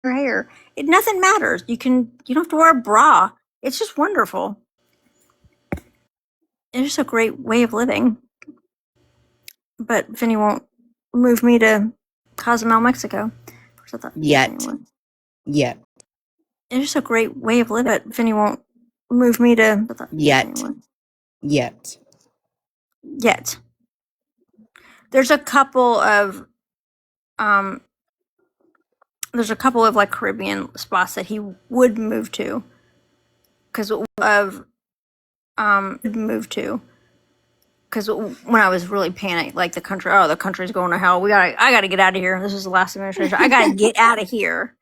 Her hair. Nothing matters. You don't have to wear a bra. It's just wonderful. It's just a great way of living. But Vinny won't move me to Cozumel, Mexico. Yet. Yet. It's just a great way of living. But Vinny won't move me to Yet. Yet. Yet. There's a couple of like Caribbean spots that he would move to because when I was really panicked, like the country's going to hell. I gotta get out of here. This is the last administration. I gotta get out of here.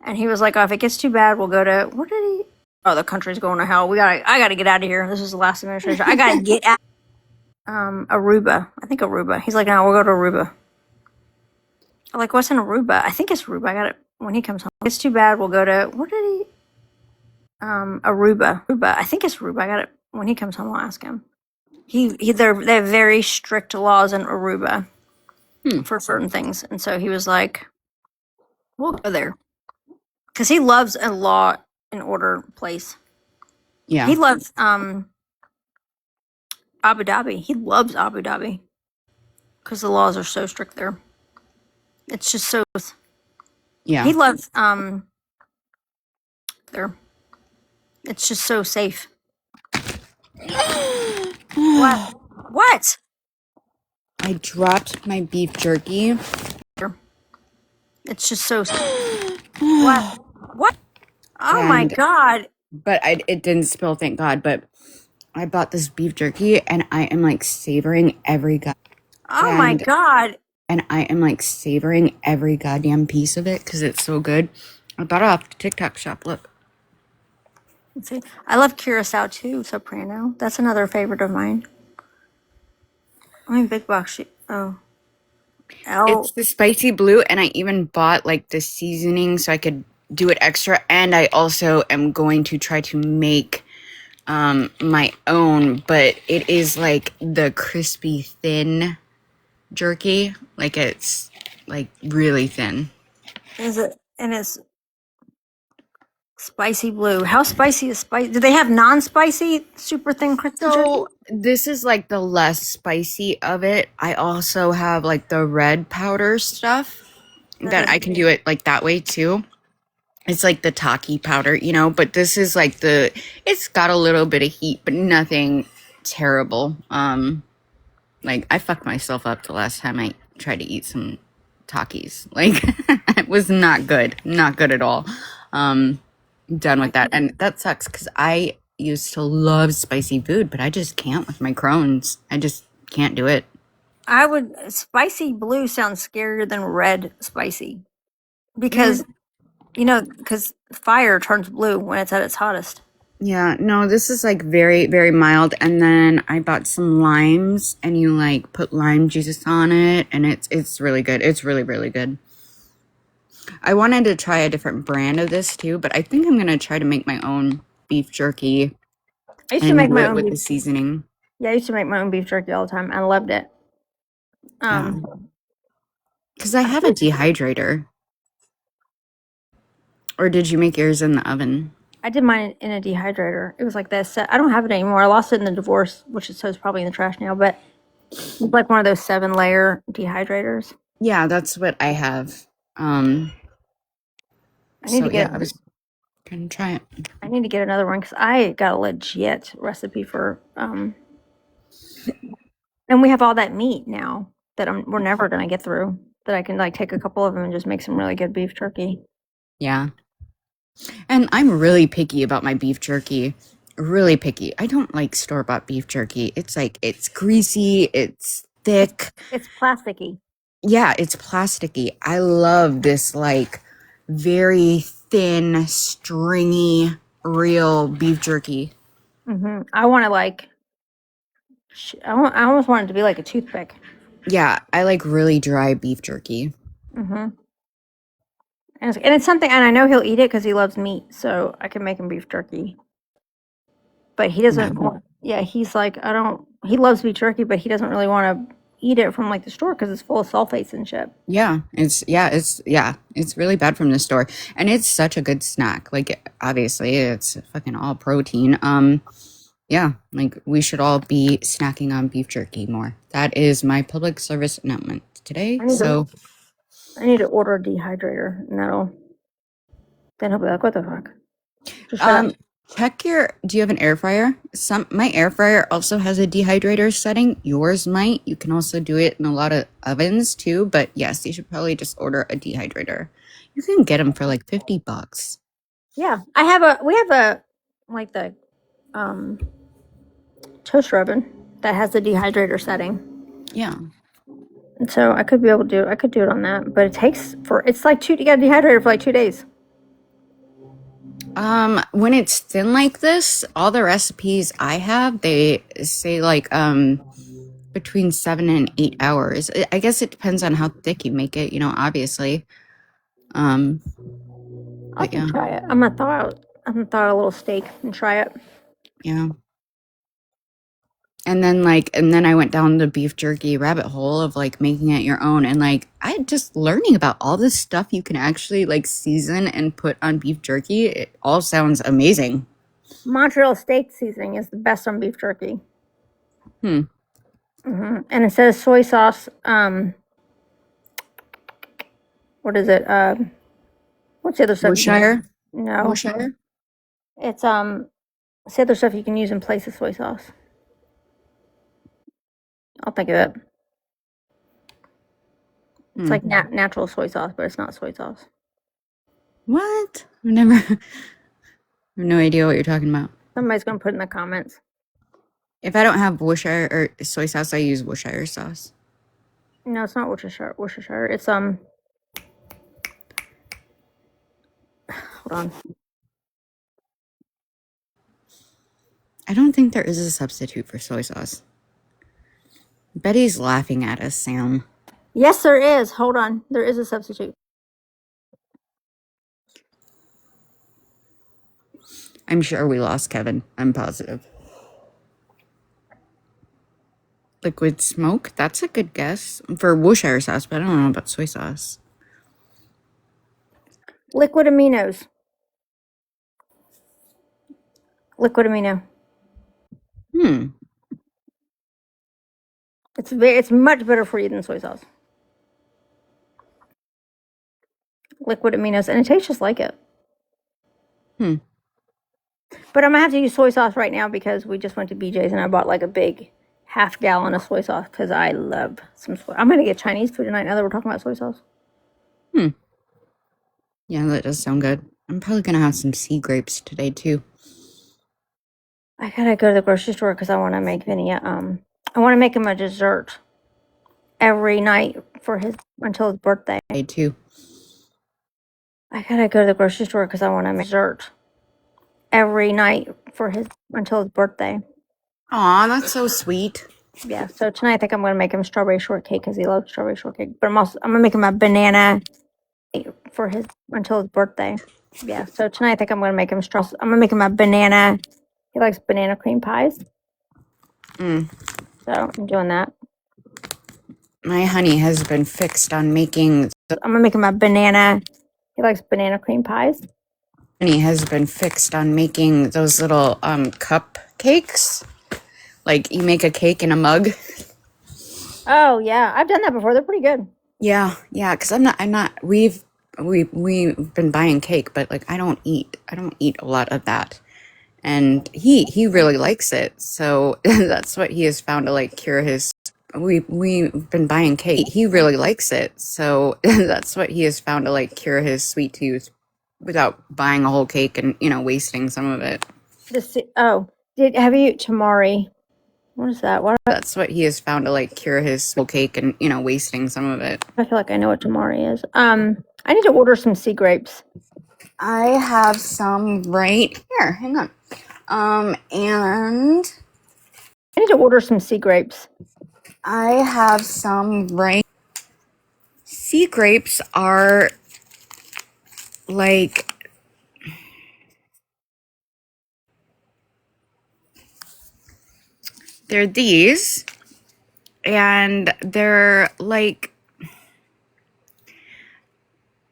And he was like, "Oh, if it gets too bad, we'll go to what did he? Oh, the country's going to hell. I gotta get out of here. This is the last administration. I gotta get out." Aruba. I think Aruba. He's like, "No, we'll go to Aruba." I'm like, "What's in Aruba?" I think it's Aruba. I got it when he comes home. If it's too bad, we'll go to what did he? Aruba. I think it's Aruba. I got it when he comes home. I'll ask him. They have very strict laws in Aruba for certain things, and so he was like, "We'll go there," because he loves a law and order place. Yeah. He loves Abu Dhabi. He loves Abu Dhabi because the laws are so strict there. It's just so. Yeah. He loves there. It's just so safe. What? I dropped my beef jerky. It's just so. What? Oh my god! But it didn't spill, thank God. But I bought this beef jerky, and I am like savoring every my god! And I am like savoring every goddamn piece of it because it's so good. I bought it off the TikTok shop. Look. Let's see. I love Curacao too. Soprano. That's another favorite of mine. Big box. It's the spicy blue, and I even bought like the seasoning so I could do it extra. And I also am going to try to make my own, but it is like the crispy thin jerky. Like it's like really thin. Is it? And it's spicy blue. How spicy is spicy? Do they have non-spicy, super thin crystal jerky? This is like the less spicy of it. I also have like the red powder stuff that I can do it like that way too. It's like the Taki powder, but this is like it's got a little bit of heat, but nothing terrible. Like I fucked myself up the last time I tried to eat some Takis. Like it was not good. Not good at all. Done with that. And that sucks because I used to love spicy food, but I just can't with my Crohn's. I just can't do it. Spicy blue sounds scarier than red spicy because fire turns blue when it's at its hottest. Yeah, no, this is like very, very mild. And then I bought some limes, and you like put lime juice on it, and it's really good. It's really, really good. I wanted to try a different brand of this too, but I think I'm gonna try to make my own beef jerky. I used to make my own with the seasoning. Yeah, I used to make my own beef jerky all the time. I loved it. Because I have a dehydrator. Or did you make yours in the oven? I did mine in a dehydrator. It was like this. I don't have it anymore. I lost it in the divorce, which it says probably in the trash now. But it's like one of those 7-layer dehydrators. Yeah, that's what I have. I need to get. I was gonna try it. I need to get another one because I got a legit recipe for. And we have all that meat now that we're never gonna get through. That I can like take a couple of them and just make some really good beef jerky. Yeah. And I'm really picky about my beef jerky. Really picky. I don't like store-bought beef jerky. It's like, it's greasy, it's thick. It's plasticky. Yeah, it's plasticky. I love this like very thin, stringy, real beef jerky. Mm-hmm. I want to like, I almost want it to be like a toothpick. Yeah, I like really dry beef jerky. Mm-hmm. And it's something, and I know he'll eat it because he loves meat, so I can make him beef jerky. But he doesn't want, he's like, he loves beef jerky, but he doesn't really want to eat it from like the store because it's full of sulfates and shit. It's really bad from the store, and it's such a good snack. Like, obviously, it's fucking all protein. Yeah, like we should all be snacking on beef jerky more. That is my public service announcement today. I need to order a dehydrator, and then he'll be like, "What the fuck?" Just shut up. Check do you have an air fryer? My air fryer also has a dehydrator setting. Yours might. You can also do it in a lot of ovens too, but yes, you should probably just order a dehydrator. You can get them for like $50. Yeah, we have a like the toaster oven that has the dehydrator setting. Yeah. And so I could do it on that, but it's like you got to dehydrate it for like 2 days. When it's thin like this, all the recipes I have, they say like between 7 and 8 hours. I guess it depends on how thick you make it, obviously. I can try it. I'm gonna thaw out a little steak and try it. Yeah. And then I went down the beef jerky rabbit hole of like making it your own, and like I just learning about all this stuff you can actually like season and put on beef jerky. It all sounds amazing. Montreal steak seasoning is the best on beef jerky. And instead of soy sauce, what is it? What's the other stuff? Worcestershire? No. Worcestershire? It's what's the other stuff you can use in place of soy sauce? I'll think of it. It's like natural soy sauce, but it's not soy sauce. What? I have no idea what you're talking about. Somebody's gonna put it in the comments. If I don't have Worcestershire or soy sauce, I use Worcestershire sauce. No, it's not Worcestershire. It's hold on. I don't think there is a substitute for soy sauce. Betty's laughing at us, Sam. Yes, there is. Hold on. There is a substitute. I'm sure we lost Kevin. I'm positive. Liquid smoke? That's a good guess for Worcestershire sauce, but I don't know about soy sauce. Liquid aminos. Liquid amino. It's much better for you than soy sauce. Liquid aminos, and it tastes just like it. But I'm gonna have to use soy sauce right now because we just went to BJ's and I bought like a big half gallon of soy sauce because I love some soy. I'm gonna get Chinese food tonight now that we're talking about soy sauce. Yeah, that does sound good. I'm probably gonna have some sea grapes today too. I gotta go to the grocery store because I want to make Vinny I want to make him a dessert every night until his birthday. Too. I gotta go to the grocery store because I want to make dessert every night until his birthday. Aw, that's so sweet. Yeah, so tonight I think I'm gonna make him strawberry shortcake because he loves strawberry shortcake. But I'm gonna make him a banana until his birthday. Yeah, so tonight I think I'm gonna make him a banana. He likes banana cream pies. So I'm doing that. My honey has been fixed on making. I'm gonna make him a banana. He likes banana cream pies. Honey has been fixed on making those little cupcakes. Like you make a cake in a mug. Oh yeah, I've done that before. They're pretty good. Yeah, because I'm not. We've been buying cake, but like I don't eat a lot of that. And he really likes it, so that's what he has found to like cure his. We've been buying cake. He really likes it, so that's what he has found to like cure his sweet tooth, without buying a whole cake and wasting some of it. Have you tamari? What is that? That's what he has found to like cure his whole cake and wasting some of it. I feel like I know what tamari is. I need to order some sea grapes. I have some right here. Hang on. And I need to order some sea grapes. I have some right. Sea grapes are like they're these, and they're like,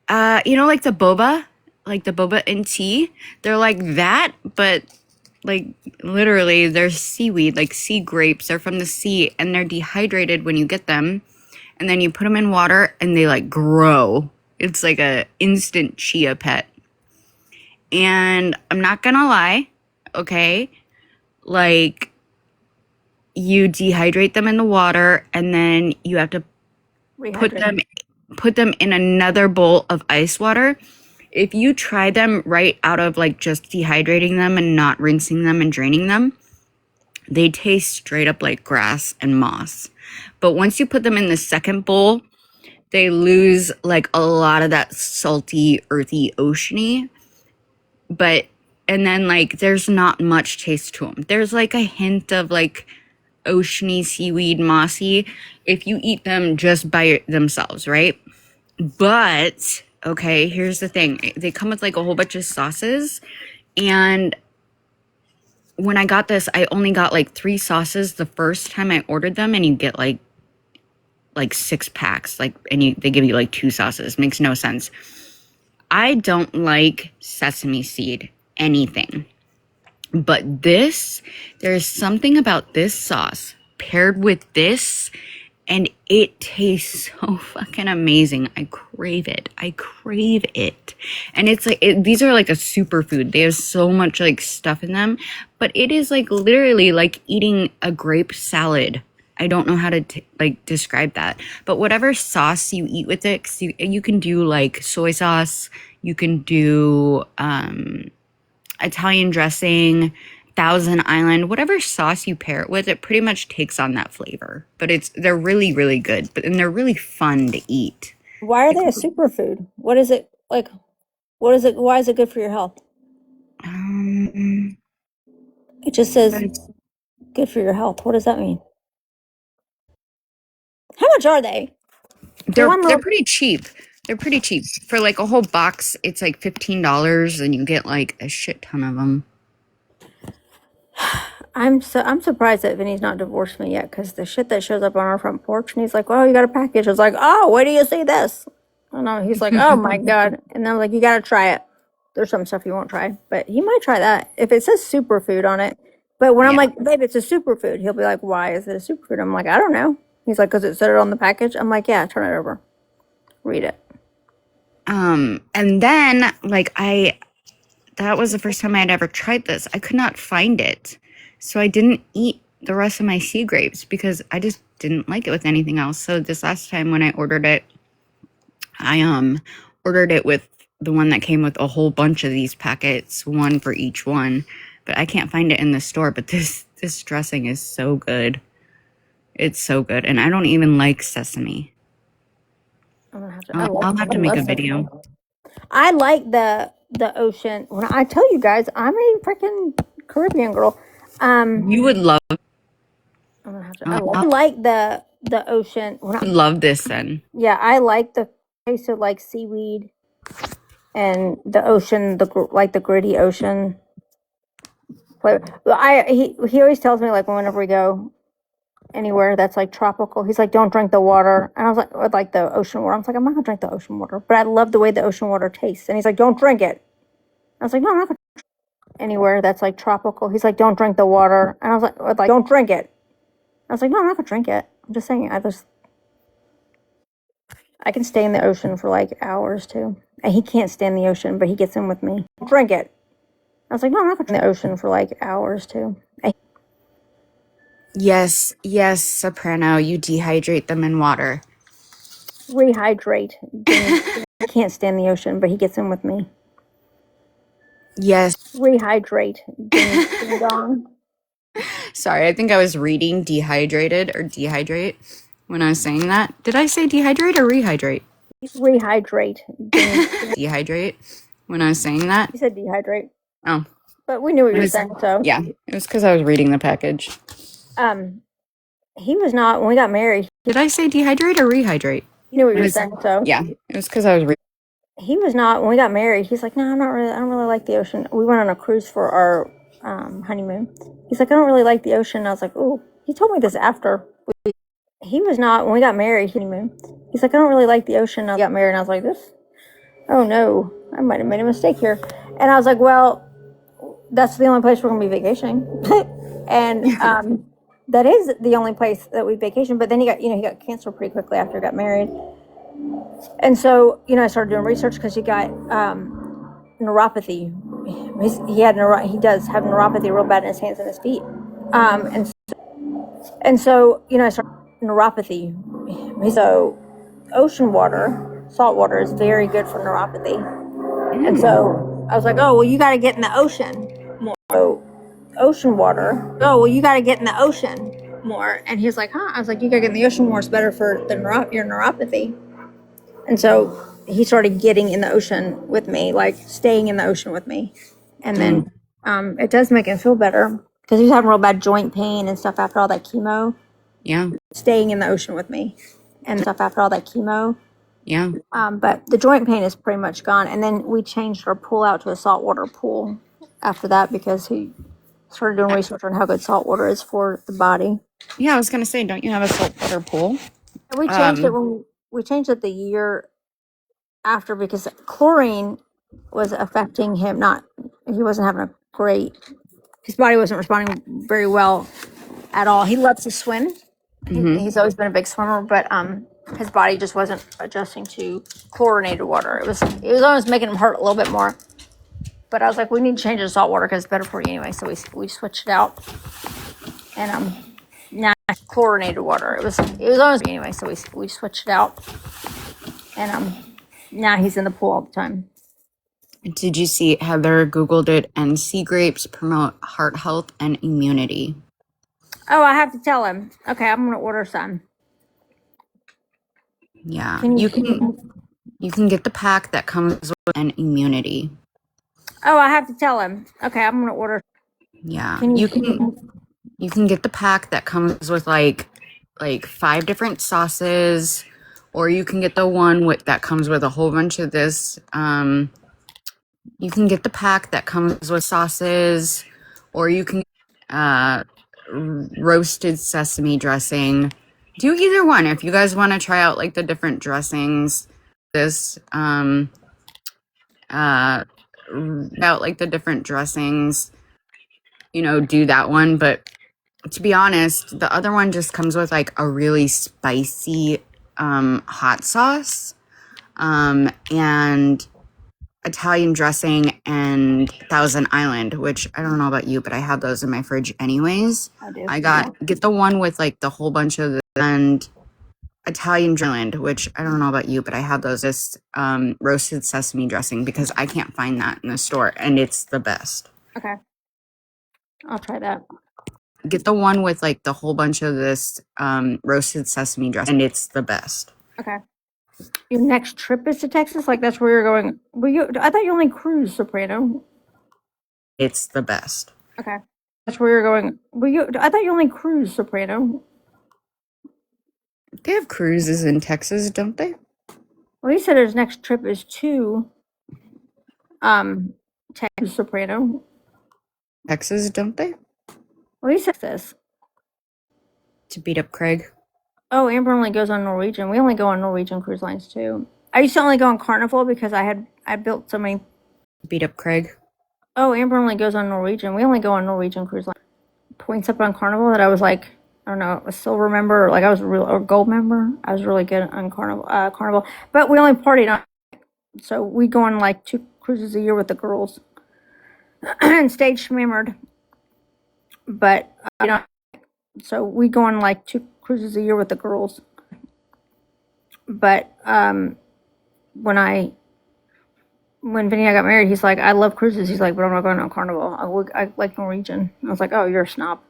like the boba in tea. They're like that, but like literally they're seaweed, like sea grapes. They're from the sea and they're dehydrated when you get them. And then you put them in water and they like grow. It's like a instant chia pet. And I'm not gonna lie, okay? Like you dehydrate them in the water and then you have to put them in another bowl of ice water. If you try them right out of like just dehydrating them and not rinsing them and draining them, they taste straight up like grass and moss. But once you put them in the second bowl, they lose like a lot of that salty, earthy, oceany. And then like there's not much taste to them. There's like a hint of like oceany, seaweed, mossy if you eat them just by themselves, right? But okay, here's the thing. They come with like a whole bunch of sauces, and when I got this, I only got like 3 sauces the first time I ordered them, and you get like 6 packs, like, and they give you like 2 sauces. Makes no sense. I don't like sesame seed anything, but there's something about this sauce paired with this, and it tastes so fucking amazing. I crave it. And it's like, these are like a superfood. They have so much like stuff in them, but it is like literally like eating a grape salad. I don't know how to like describe that, but whatever sauce you eat with it, 'cause you can do like soy sauce, you can do Italian dressing, Thousand Island, whatever sauce you pair it with, it pretty much takes on that flavor. But they're really, really good, and they're really fun to eat. Why are they a superfood? What is it like? What is it? Why is it good for your health? Um, It just says good for your health. What does that mean? How much are they? they're pretty cheap. They're pretty cheap for like a whole box. It's like $15, and you get like a shit ton of them. I'm surprised that Vinny's not divorced me yet, because the shit that shows up on our front porch, and he's like, "Oh, you got a package." I was like, "Oh, where do you see this?" I don't know. He's like, "Oh my god," and I'm like, "You got to try it." There's some stuff you won't try, but he might try that if it says superfood on it. But when I'm Yeah. like, "Babe, it's a superfood," he'll be like, "Why is it a superfood?" I'm like, "I don't know." He's like, "Because it said it on the package." I'm like, "Yeah, turn it over, read it." And then like that was the first time I had ever tried this. I could not find it. So I didn't eat the rest of my sea grapes because I just didn't like it with anything else. So this last time when I ordered it, I ordered it with the one that came with a whole bunch of these packets, one for each one. But I can't find it in the store, but this dressing is so good. It's so good, and I don't even like sesame. I'm gonna have to. I'll have to make a video. I like the ocean. When I tell you guys, I'm a freaking Caribbean girl. You would love I'm gonna have to. I like the ocean. love this then. Yeah, I like the taste of like seaweed and the ocean, like the gritty ocean. But he always tells me, like, whenever we go anywhere that's like tropical, he's like, "Don't drink the water." And I was like, or like the ocean water. I was like, "I'm not gonna drink the ocean water," but I love the way the ocean water tastes. And he's like, "Don't drink it." I was like, "No, I'm not gonna anywhere that's like tropical." He's like, "Don't drink the water." And I was like, "Don't drink it." I was like, "No, I'm not gonna drink it. I'm just saying." I can stay in the ocean for like hours too. And he can't stand the ocean, but he gets in with me. Drink it. I was like, "No, I'm not gonna stay in the ocean for like hours too." Yes, Soprano, you dehydrate them in water. Rehydrate. He can't stand the ocean, but he gets in with me. Yes. Rehydrate. Ding dong. Sorry, I think I was reading dehydrated or dehydrate when I was saying that. Did I say dehydrate or rehydrate? Rehydrate. Dehydrate when I was saying that. He said dehydrate. Oh. But we knew what you were saying, so. Yeah, it was because I was reading the package. He was not, when we got married. Did I say dehydrate or rehydrate? You knew what you were saying, so. Yeah, it was because I was reading. He was not, when we got married, he's like, "No, I don't really like the ocean." We went on a cruise for our honeymoon. He's like, "I don't really like the ocean." And I was like, "Ooh." He told me this after. he was not, when we got married, he's like, I don't really like the ocean. I got married and I was like, oh no, I might have made a mistake here. And I was like, well, that's the only place we're going to be vacationing. And that is the only place that we vacation. But then he got cancer pretty quickly after he got married. And so, I started doing research because he got neuropathy. He does have neuropathy real bad in his hands and his feet. And so, I started neuropathy. So ocean water, salt water is very good for neuropathy. And so I was like, oh, well, you got to get in the ocean more. So ocean water. Oh, well, you got to get in the ocean more. And he was like, huh? I was like, you got to get in the ocean more. It's better for your neuropathy. And so he started getting in the ocean with me, like staying in the ocean with me. And then it does make him feel better because he was having real bad joint pain and stuff after all that chemo. Yeah. Staying in the ocean with me and stuff after all that chemo. Yeah. But the joint pain is pretty much gone. And then we changed our pool out to a saltwater pool after that because he started doing research on how good salt water is for the body. Yeah, I was gonna say, don't you have a saltwater pool? And we changed it when we changed it the year after because chlorine was affecting him. He wasn't having a great. His body wasn't responding very well at all. He loves to swim. He's always been a big swimmer, but his body just wasn't adjusting to chlorinated water. It was almost making him hurt a little bit more. But I was like, we need to change it to salt water because it's better for you anyway. So we switched it out, and now chlorinated water. It was almost anyway. So we switched it out, and now he's in the pool all the time. Did you see Heather Googled it and sea grapes promote heart health and immunity? Oh, I have to tell him. Okay, I'm gonna order some. Yeah, you can get the pack that comes with an immunity. Oh, I have to tell him. Okay, I'm gonna order. Yeah, you can get the pack that comes with like 5 different sauces, or you can get the one that comes with a whole bunch of this. You can get the pack that comes with sauces, or you can roasted sesame dressing. Do either one if you guys want to try out like the different dressings. This out like the different dressings, do that one. But to be honest, the other one just comes with like a really spicy hot sauce and Italian dressing and Thousand Island, which I don't know about you, but I have those in my fridge anyways. I do. Get the one with like the whole bunch of and Italian Island, which I don't know about you, but I have those as roasted sesame dressing because I can't find that in the store, and it's the best. Okay, I'll try that. Get the one with like the whole bunch of this roasted sesame dressing, and it's the best. Okay. Your next trip is to Texas? Like that's where you're going? I thought you only cruise, Soprano. It's the best. Okay. That's where you're going? I thought you only cruise, Soprano. They have cruises in Texas, don't they? Well, he said his next trip is to Texas, Soprano. Texas, don't they? Well, he said this. To beat up Craig. Oh, Amber only goes on Norwegian. We only go on Norwegian cruise lines too. I used to only go on Carnival because I built so many. Beat up Craig. Oh, Amber only goes on Norwegian. We only go on Norwegian cruise line. Points up on Carnival that I was like, I don't know, a silver member, or like I was or gold member. I was really good on Carnival, but we only partied on. So we go on like 2 cruises a year with the girls and stayed schmammered. But so we go on like 2 cruises a year with the girls. But when Vinny and I got married, he's like, I love cruises. He's like, but I'm not going on Carnival. I like Norwegian. I was like, oh, you're a snob.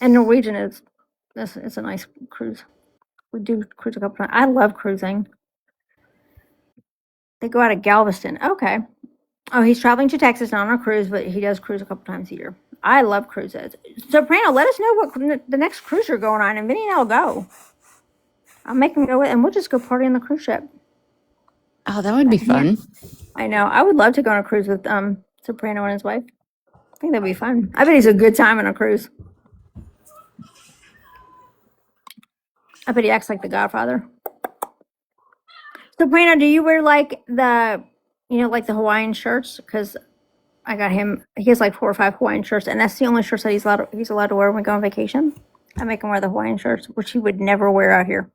And Norwegian it's a nice cruise. We do cruise a couple times. I love cruising. They go out of Galveston. Okay. Oh, he's traveling to Texas, not on a cruise, but he does cruise a couple times a year. I love cruises. Soprano, let us know what the next cruise you're going on, and Vinny and I'll go. I'll make him go with, and we'll just go party on the cruise ship. Oh, that would be fun. I know. I would love to go on a cruise with Soprano and his wife. I think that'd be fun. I bet he's a good time on a cruise. I bet he acts like the Godfather. So, Brandon, do you wear like like the Hawaiian shirts? Because I got him. He has like 4 or 5 Hawaiian shirts, and that's the only shirts that he's allowed to wear when we go on vacation. I make him wear the Hawaiian shirts, which he would never wear out here.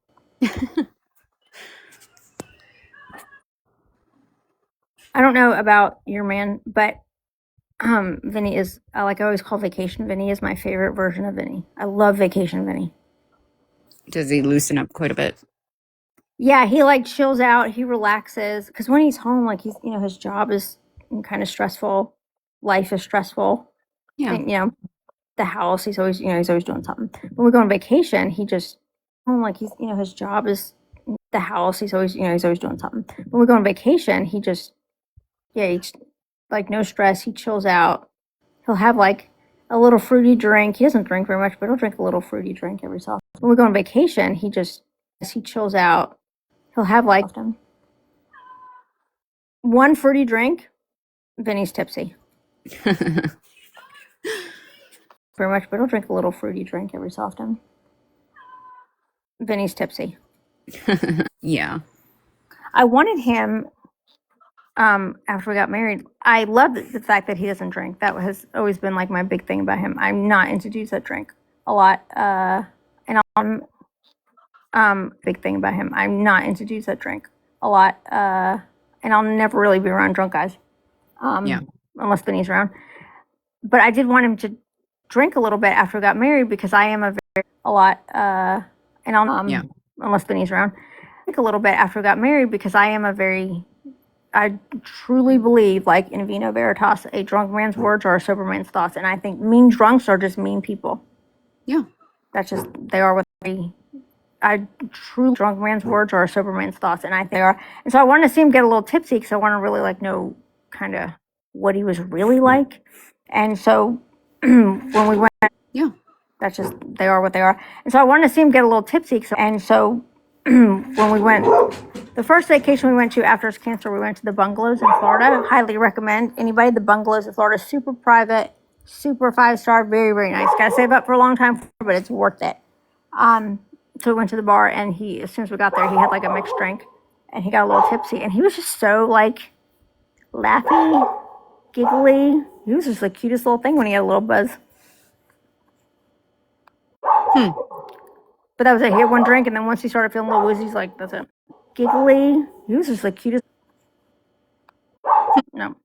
I don't know about your man, but Vinny is I always call Vacation Vinny is my favorite version of Vinny. I love Vacation Vinny. Does he loosen up quite a bit? Yeah, he like chills out, he relaxes because when he's home, like he's his job is kind of stressful, life is stressful, Yeah. and the house he's always doing something. When we go on vacation, he just home like he's his job is the house he's always doing something. When we go on vacation, he just he's like no stress, he chills out. He'll have like a little fruity drink. He doesn't drink very much, but he'll drink a little fruity drink every so often. When we go on vacation, he chills out. He'll have like one fruity drink. Vinny's tipsy. Very much, but he'll drink a little fruity drink every so often. Vinny's tipsy. Yeah. I wanted him after we got married. I love the fact that he doesn't drink. That has always been like my big thing about him. I'm not into dudes that drink a lot. And big thing about him. I'm not into dudes that drink a lot. And I'll never really be around drunk guys. Yeah. Unless Vinny's around. But I did want him to drink a little bit after we got married because I am and I'll Yeah. unless Vinny's around. Drink a little bit after we got married because I truly believe, like in vino veritas, a drunk man's words are a sober man's thoughts, and I think mean drunks are just mean people. Yeah. That's just they are what they. I truly drunk man's words are a sober man's thoughts, and I think they are. And so I wanted to see him get a little tipsy because I want to really like know kind of what he was really like. And so when we went, Yeah. that's just they are what they are. And so I wanted to see him get a little tipsy. And so when we went, the first vacation we went to after his cancer, we went to the bungalows in Florida. Highly recommend anybody. The bungalows in Florida, super private, super 5-star, very very nice. Got to save up for a long time, but it's worth it. So we went to the bar, and as soon as we got there, he had like a mixed drink, and he got a little tipsy, and he was just so like laughy, giggly. He was just the cutest little thing when he had a little buzz. But that was it. He had one drink, and then once he started feeling a little woozy, he's like, that's it. Giggly. He was just the cutest. No.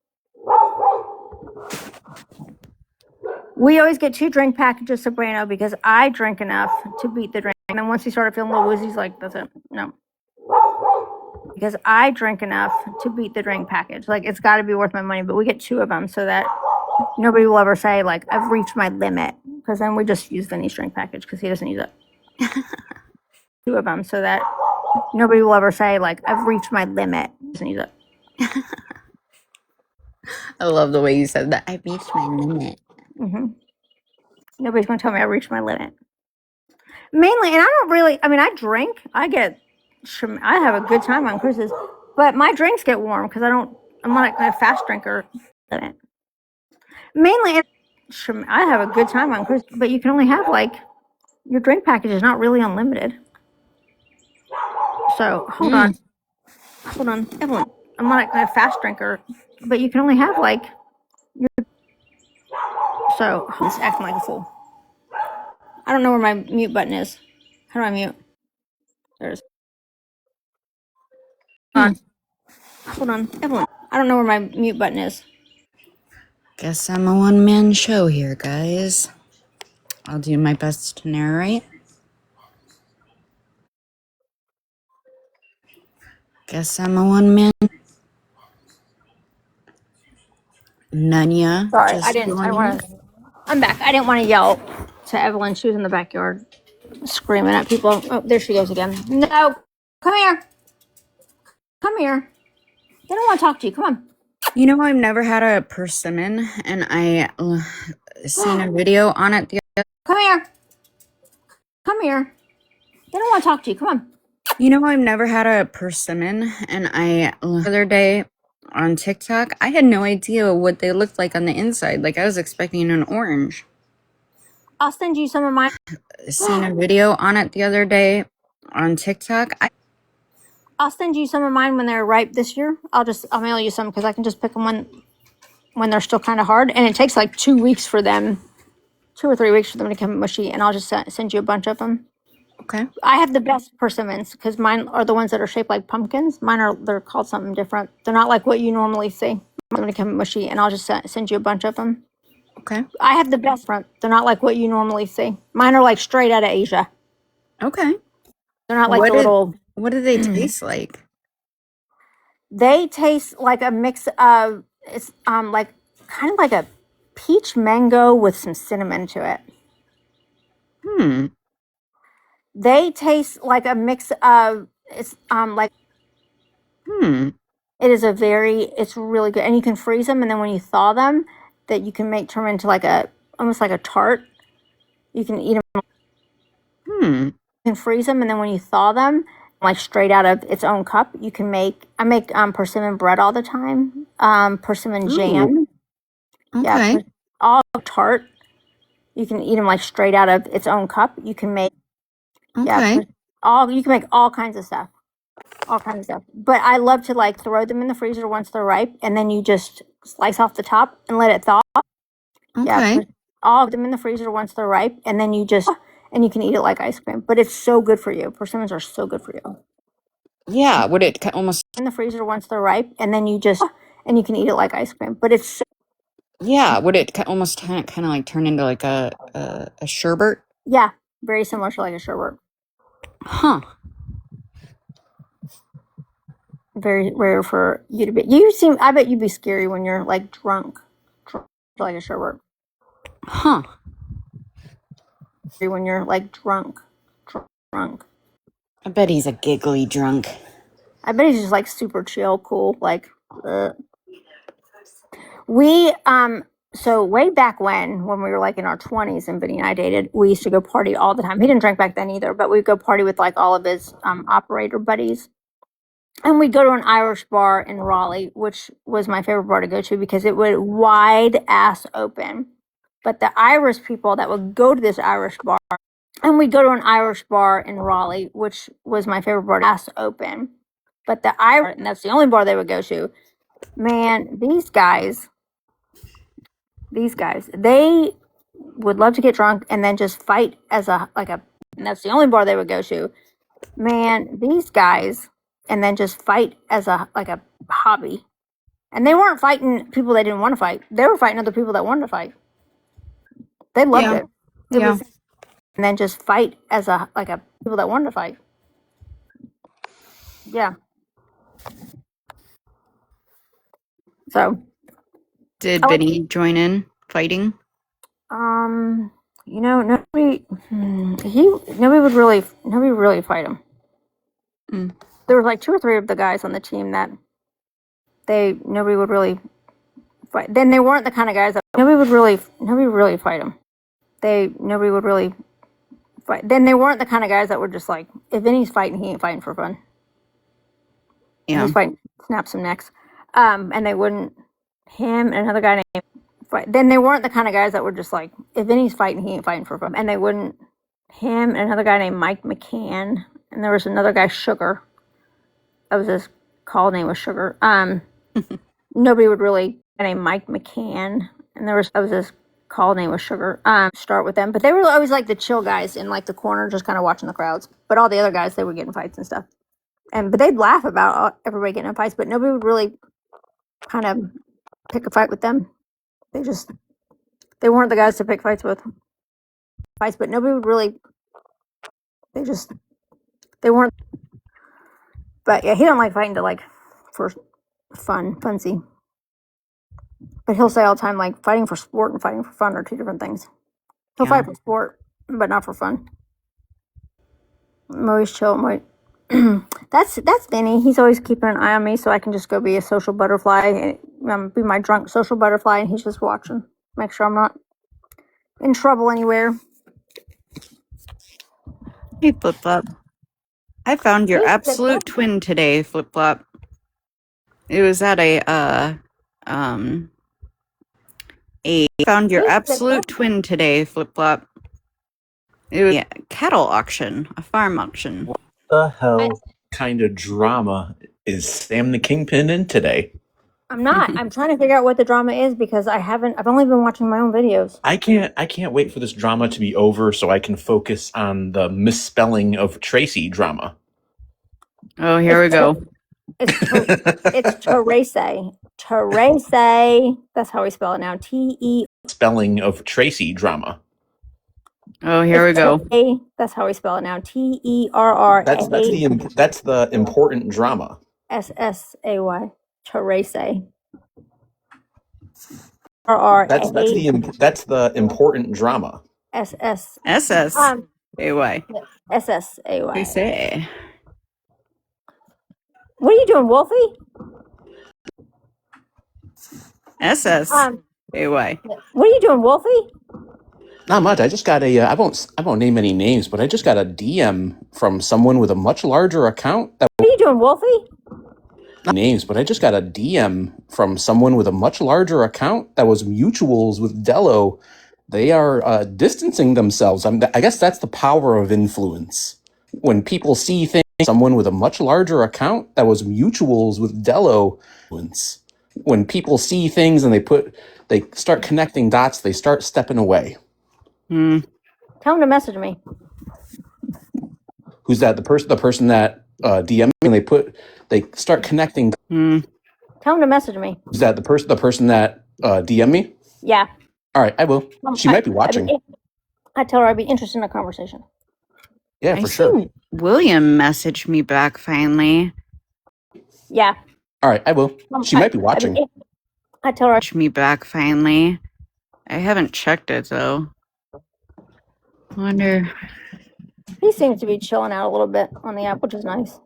We always get 2 drink packages Sobrano because I drink enough to beat the drink. And then once he started feeling a little woozy, he's like, that's it. No. Because I drink enough to beat the drink package. Like, it's got to be worth my money. But we get 2 of them so that nobody will ever say, like, I've reached my limit. Because then we just use Vinny's drink package because he doesn't use it. 2 of them so that nobody will ever say, like, I've reached my limit. He doesn't use it. I love the way you said that. I reached my limit. Mm-hmm. Nobody's going to tell me I reached my limit. Mainly, and I don't really, I mean, I drink. I have a good time on cruises. But my drinks get warm because I'm not a fast drinker. Mainly, I have a good time on cruises. But you can only have, like, your drink package is not really unlimited. So, hold on, Evelyn. I'm not a fast drinker. But you can only have, like, so, just acting like a fool. I don't know where my mute button is. How do I mute? There's. Hold on, Evelyn. I don't know where my mute button is. Guess I'm a one-man show here, guys. I'll do my best to narrate. Guess I'm a one-man. Nanya. Sorry, I'm back. I didn't want to yell to Evelyn. She was in the backyard screaming at people. Oh, there she goes again. No, come here. Come here. They don't want to talk to you. Come on. You know, I've never had a persimmon, and I seen a video on it the other. Come here. Come here. They don't want to talk to you. Come on. You know, I've never had a persimmon, and the other day on TikTok, I had no idea what they looked like on the inside. Like, I was expecting an orange. I'll send you some of mine. Seen a video on it the other day on TikTok. I'll send you some of mine when they're ripe this year. I'll mail you some because I can just pick them when they're still kind of hard, and it takes like 2 weeks for them, 2 or 3 weeks for them to come mushy. And I'll just send you a bunch of them. Okay. I have the best persimmons because mine are the ones that are shaped like pumpkins. They're called something different. They're not like what you normally see. I'm gonna come mushy, and I'll just send you a bunch of them. Okay. I have the best front. They're not like what you normally see. Mine are like straight out of Asia. Okay. They're not like What the little. do they taste like? They taste like a mix of it's like kind of like a peach mango with some cinnamon to it. Hmm. They taste like a mix of it's like Hmm. it's really good, and you can freeze them, and then when you thaw them, that you can make turn into like almost like a tart. You can eat them. Hmm. You can freeze them, and then when you thaw them, like straight out of its own cup, you can make. I make persimmon bread all the time. Persimmon jam. Okay. Yeah, all tart. You can eat them like straight out of its own cup. You can make Okay. you can make all kinds of stuff. All kinds of stuff. But I love to like throw them in the freezer once they're ripe, and then you just slice off the top and let it thaw. Okay. Yeah, all of them in the freezer once they're ripe, and then you can eat it like ice cream. But it's so good for you. Persimmons are so good for you. Yeah. Would it almost? In the freezer once they're ripe, and then you can eat it like ice cream. But it's Yeah. Would it almost kind of like turn into like a sherbet? yeah, very similar to like a sherbet. Huh. Very rare for you to be. I bet you'd be scary when you're like drunk like a sherbet. Huh. When you're like drunk. I bet he's a giggly drunk. I bet he's just like super chill, cool. Like we so way back when we were like in our 20s and Vinny and I dated, we used to go party all the time. He didn't drink back then either, but we'd go party with like all of his operator buddies. And we'd go to an Irish bar in Raleigh, which was my favorite bar to go to because it would wide ass open. But the Irish people that would go to this Irish bar, and we'd go to an Irish bar in Raleigh, which was my favorite bar, ass open. But the Irish, and that's the only bar they would go to. Man, these guys, they would love to get drunk and then just fight and that's the only bar they would go to. Man, these guys, and then just fight as a hobby. And they weren't fighting people they didn't want to fight. They were fighting other people that wanted to fight. They loved it. Yeah. And then just fight as a people that wanted to fight. Yeah. So Did Vinny join in fighting? nobody would really fight him. There were like 2 or 3 of the guys on the team that nobody would really fight. Then they weren't the kind of guys that nobody would really fight him. Nobody would really fight. Then they weren't the kind of guys that were just like, if Vinny's fighting, he ain't fighting for fun. Yeah. He's fighting, snap some necks. And they wouldn't. Him and another guy named. Then they weren't the kind of guys that were just like, if Vinny's fighting, he ain't fighting for fun. And they wouldn't. Him and another guy named Mike McCann, and there was another guy, Sugar. That was his call name was Sugar. Nobody would really. Named Mike McCann, and that was his call name was Sugar. Start with them, but they were always like the chill guys in like the corner, just kind of watching the crowds. But all the other guys, they would get in fights and stuff. But they'd laugh about everybody getting in fights, but nobody would really kind of pick a fight with them. They weren't the guys to pick fights with. But nobody would really. They weren't. But yeah, he didn't like fighting to like for funsy. But he'll say all the time, like fighting for sport and fighting for fun are 2 different things. He'll fight for sport, but not for fun. I'm always chill. That's Vinny. He's always keeping an eye on me, so I can just go be a social butterfly and be my drunk social butterfly, and he's just watching, make sure I'm not in trouble anywhere. Hey, Flip Flop. I found your absolute twin today, Flip Flop. It was at a found your absolute twin today, Flip Flop. It was a cattle auction, a farm auction. the hell kind of drama is Sam the Kingpin in today? I'm not. I'm trying to figure out what the drama is because I've only been watching my own videos. I can't wait for this drama to be over so I can focus on the misspelling of Tracy drama. Oh, here we go. It's Teresa. Teresa. That's how we spell it now. T-E. Spelling of Tracy drama. Oh, here we go. That's how we spell it now. T-E-R-R-A. That's the important drama. S-S-A-Y. Teresa. R-R-A. That's the important drama. S-S. S-S-A-Y. S-S-A-Y. They say. What are you doing, Wolfie? S-S-A-Y. What are you doing, Wolfie? Not much. I just got I won't name any names, but I just got a DM from someone with a much larger account. What are you doing, Wolfie? Names, but I just got a DM from someone with a much larger account that was mutuals with Dello. They are distancing themselves. I guess that's the power of influence. When people see things, someone with a much larger account that was mutuals with Dello. When people see things and they start connecting dots, they start stepping away. Tell him to message me. Who's that? The person that DM'd me and they start connecting. Tell him to message me. Is that the person that DM'd me? Yeah. All right, I will. She might be watching. I tell her I'd be interested in a conversation. Yeah, for sure. William messaged me back finally. Yeah. All right, I will. She might be watching. I tell her me back finally. I haven't checked it though. Wonder. He seems to be chilling out a little bit on the app, which is nice.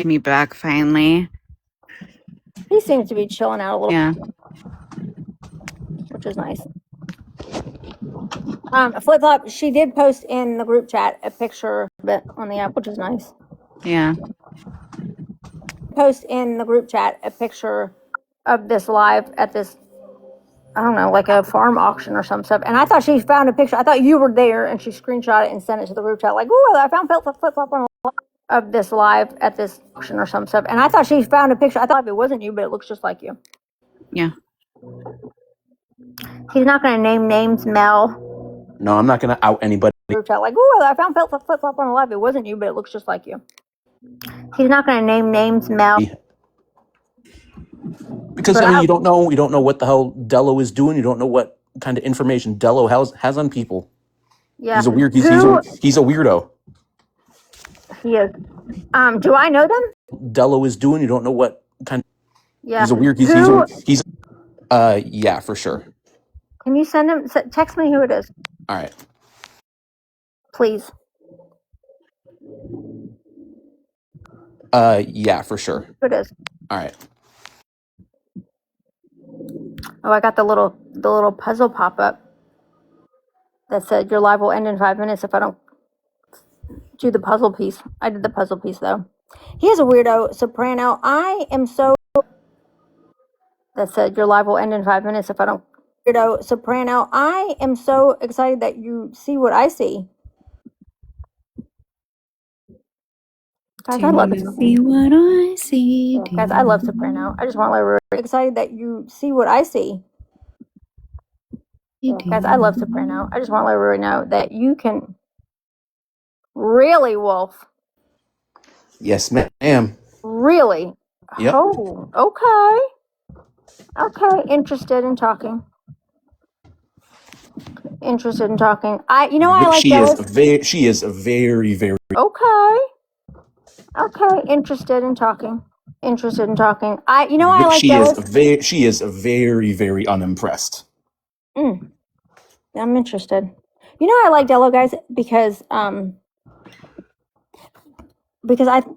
Me back finally. He seems to be chilling out a little. Yeah. Which is nice. Flip Flop, she did post in the group chat a picture of it on the app, which is nice. Yeah. Post in the group chat a picture of this live at this, I don't know, like a farm auction or some stuff. And I thought she found a picture. I thought you were there, and she screenshot it and sent it to the group chat. Like, ooh, I found Flip Flop on of this live at this auction or some stuff. And I thought she found a picture. I thought it wasn't you, but it looks just like you. Yeah. He's not going to name names, Mel. No, I'm not going to out anybody. Group chat, like, ooh, I found Flip Flop on a live. It wasn't you, but it looks just like you. He's not going to name names, Mel. Because I mean, you don't know what the hell Dello is doing. You don't know what kind of information Dello has on people. Yeah, he's a weirdo. He is. Do I know them? Dello is doing. You don't know what kind. Yeah, he's a weird. He's yeah, for sure. Can you send him? Text me who it is. All right, please. Yeah, for sure. Who it is. All right. Oh, I got the little puzzle pop up that said your live will end in 5 minutes if I don't do the puzzle piece. I did the puzzle piece though. He is a weirdo soprano. I am so that said your live will end in 5 minutes if I don't weirdo soprano. I am so excited that you see what I see. Guys, I love see what I see. Yeah, guys, I love soprano. I just want to let everybody excited that you see what I see. Yeah, guys, I love soprano. I just want to let everybody know that you can really, Wolf. Yes, ma'am. Really? Yep. Oh, okay. Okay, interested in talking. Interested in talking. I like Dallas. She is a very, very. Okay. Okay, interested in talking. Interested in talking. I like Dallas. She is very, very unimpressed. I'm interested. I like Dello, guys, because I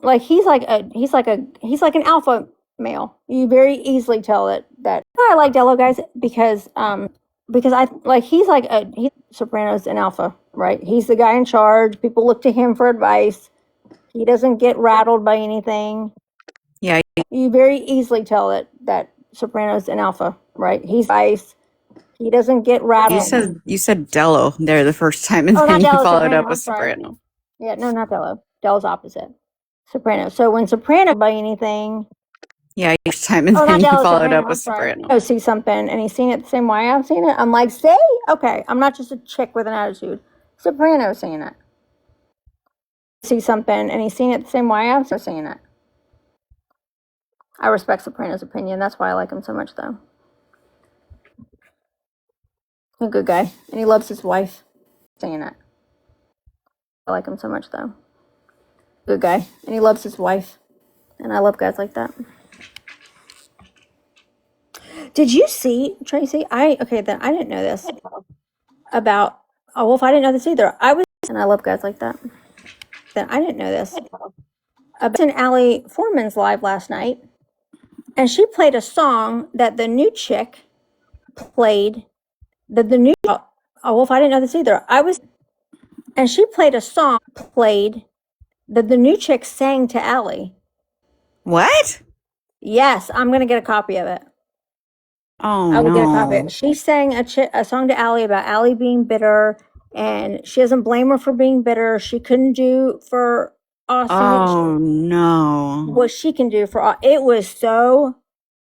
like he's like an alpha male. You very easily tell that I like Dello, guys, because I like he's Soprano's an alpha, right? He's the guy in charge. People look to him for advice. He doesn't get rattled by anything. Yeah. You very easily tell that Soprano's an alpha, right? He's ice. He doesn't get rattled. You said Dello there the first time, and then you followed up with Soprano. Yeah, no, not Dello. Dello's opposite. Soprano. So when Soprano by anything, Yeah, each time, and oh, then not you Dallas followed Soprano. up I'm with sorry. Soprano. Oh, see something, and he's seen it the same way I've seen it. I'm like, say, okay, I'm not just a chick with an attitude. Soprano seeing it. See something, and he's seen it the same way I've seen it. I respect Soprano's opinion. That's why I like him so much, though. He's a good guy, and he loves his wife. Saying it. I like him so much, though. Good guy, and he loves his wife, and I love guys like that. Did you see, Tracy? Then I didn't know this about. Oh, well, if I didn't know this either, and I love guys like that. Then I didn't know this about Allie Foreman's live last night, and she played a song that the new chick played. The new. Oh, well, if I didn't know this either, and she played a song played that the new chick sang to Allie. What? Yes, I'm gonna get a copy of it. Oh I will get a copy of no. it. She sang a song to Allie about Allie being bitter, and she doesn't blame her for being bitter. She couldn't do for Austin Oh no. what she can do for. It was so.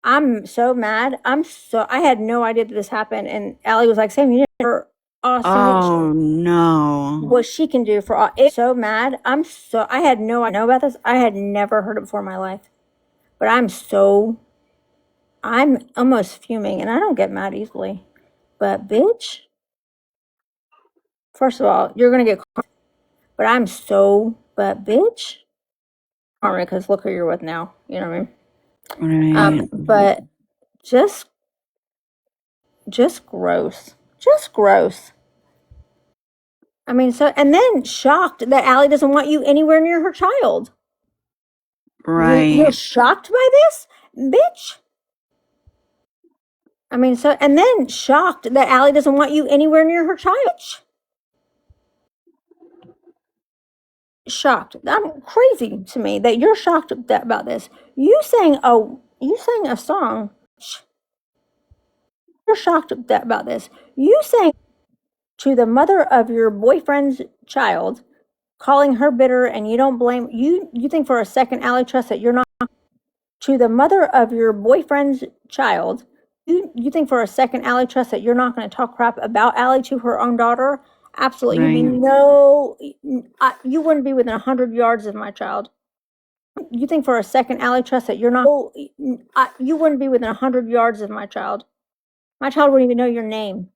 I'm so mad. I had no idea that this happened, and Allie was like, "Sam, you didn't for Austin Oh no. what she can do for." It so mad. I had no idea about this. I had never heard it before in my life, but I'm almost fuming, and I don't get mad easily. But bitch, first of all, you're gonna get caught. But bitch, because look who you're with now. You know what I mean? Right. But just gross, just gross. I mean, so and then shocked that Allie doesn't want you anywhere near her child. You're Right. shocked by this, bitch. I mean, so and then shocked that Allie doesn't want you anywhere near her child. Shocked. I'm crazy to me that you're shocked about this. You sang a song. You're shocked about this. You sang to the mother of your boyfriend's child, calling her bitter, and you don't blame you. You think for a second, Allie, trust that you're not to the mother of your boyfriend's child. You think for a second, Allie, trust that you're not going to talk crap about Allie to her own daughter? Absolutely. Right. You wouldn't be within 100 yards of my child. You think for a second, Allie, trust that you're not. You wouldn't be within 100 yards of my child. My child wouldn't even know your name.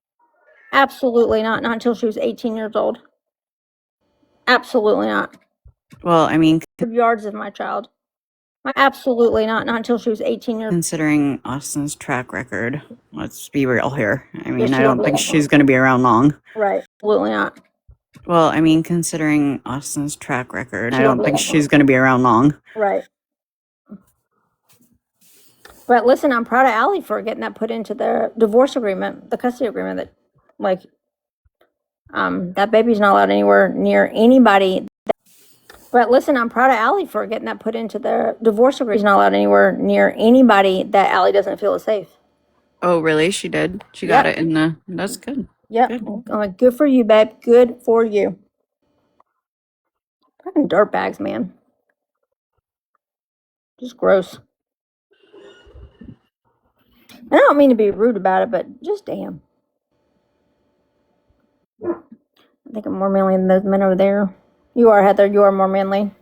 Absolutely not. Not until she was 18 years old. Absolutely not. Well, I mean, 100 yards of my child. Absolutely not. Not until she was 18 years old. considering Austin's track record, let's be real here. I mean, Yes, I she don't will. think she's going to be around long. Right. Absolutely not. Well, I mean, considering Austin's track record, I She don't will. think she's going to be around long. Right. But listen, I'm proud of Allie for getting that put into the divorce agreement, the custody agreement that, like, that baby's not allowed anywhere near anybody. But listen, I'm proud of Allie for getting that put into the divorce agreement. She's not allowed anywhere near anybody that Allie doesn't feel is safe. Oh, really? She did? She got Yep. it in the... That's good. Yep. Good. I'm like, good for you, babe. Good for you. Fucking dirtbags, man. Just gross. And I don't mean to be rude about it, but just damn. I think I'm more manly than those men over there. You are, Heather. You are more manly.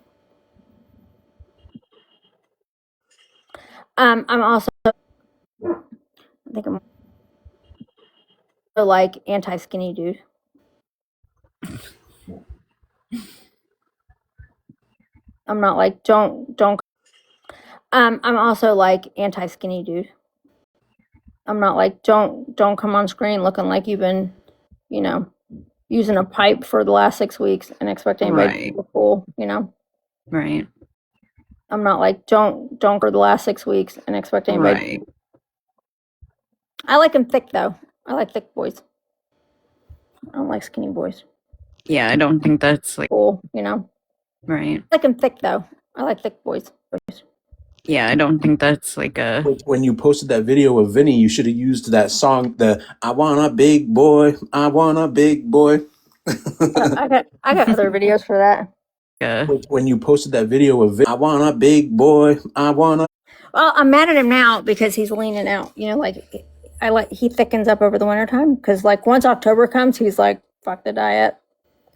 I'm also, I think I'm like anti-skinny dude. I'm not like, don't. I'm also like anti-skinny dude. I'm not like, don't come on screen looking like you've been, using a pipe for the last 6 weeks and expect anybody to be cool, Right. I'm not like, don't for the last 6 weeks and expect anybody. Right. I like them thick, though. I like thick boys. I don't like skinny boys. Yeah, I don't think that's like... Cool, Right. I like them thick, though. I like thick boys. Yeah, I don't think that's like a... When you posted that video of Vinny, you should have used that song, the "I want a big boy, I want a big boy." I got other videos for that. When you posted that video of I want a big boy, I want a. Well, I'm mad at him now because he's leaning out. You know, like he thickens up over the wintertime because like once October comes, he's like, fuck the diet.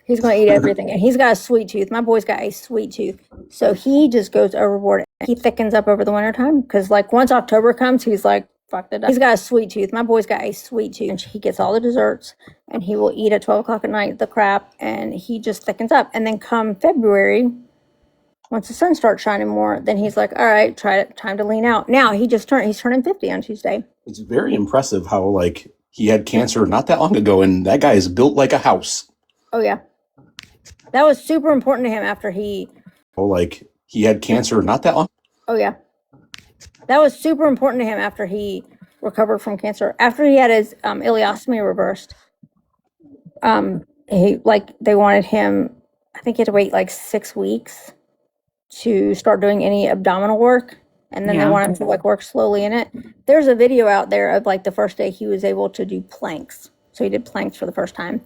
He's going to eat everything. And he's got a sweet tooth. My boy's got a sweet tooth. So he just goes overboard. He thickens up over the wintertime because like once October comes, he's like, fuck the diet. He's got a sweet tooth. My boy's got a sweet tooth. And he gets all the desserts and he will eat at 12 o'clock at night, the crap, and he just thickens up. And then come February, once the sun starts shining more, then he's like, all right, try it. Time to lean out. Now he's turning 50 on Tuesday. It's very impressive how like he had cancer not that long ago, and that guy is built like a house. Oh yeah, that was super important to him after he. Oh, like he had cancer not that long. Oh yeah, that was super important to him after he recovered from cancer. After he had his ileostomy reversed, they wanted him. I think he had to wait like 6 weeks to start doing any abdominal work, and then they want him to like work slowly in it. There's a video out there of like the first day he was able to do planks. So he did planks for the first time.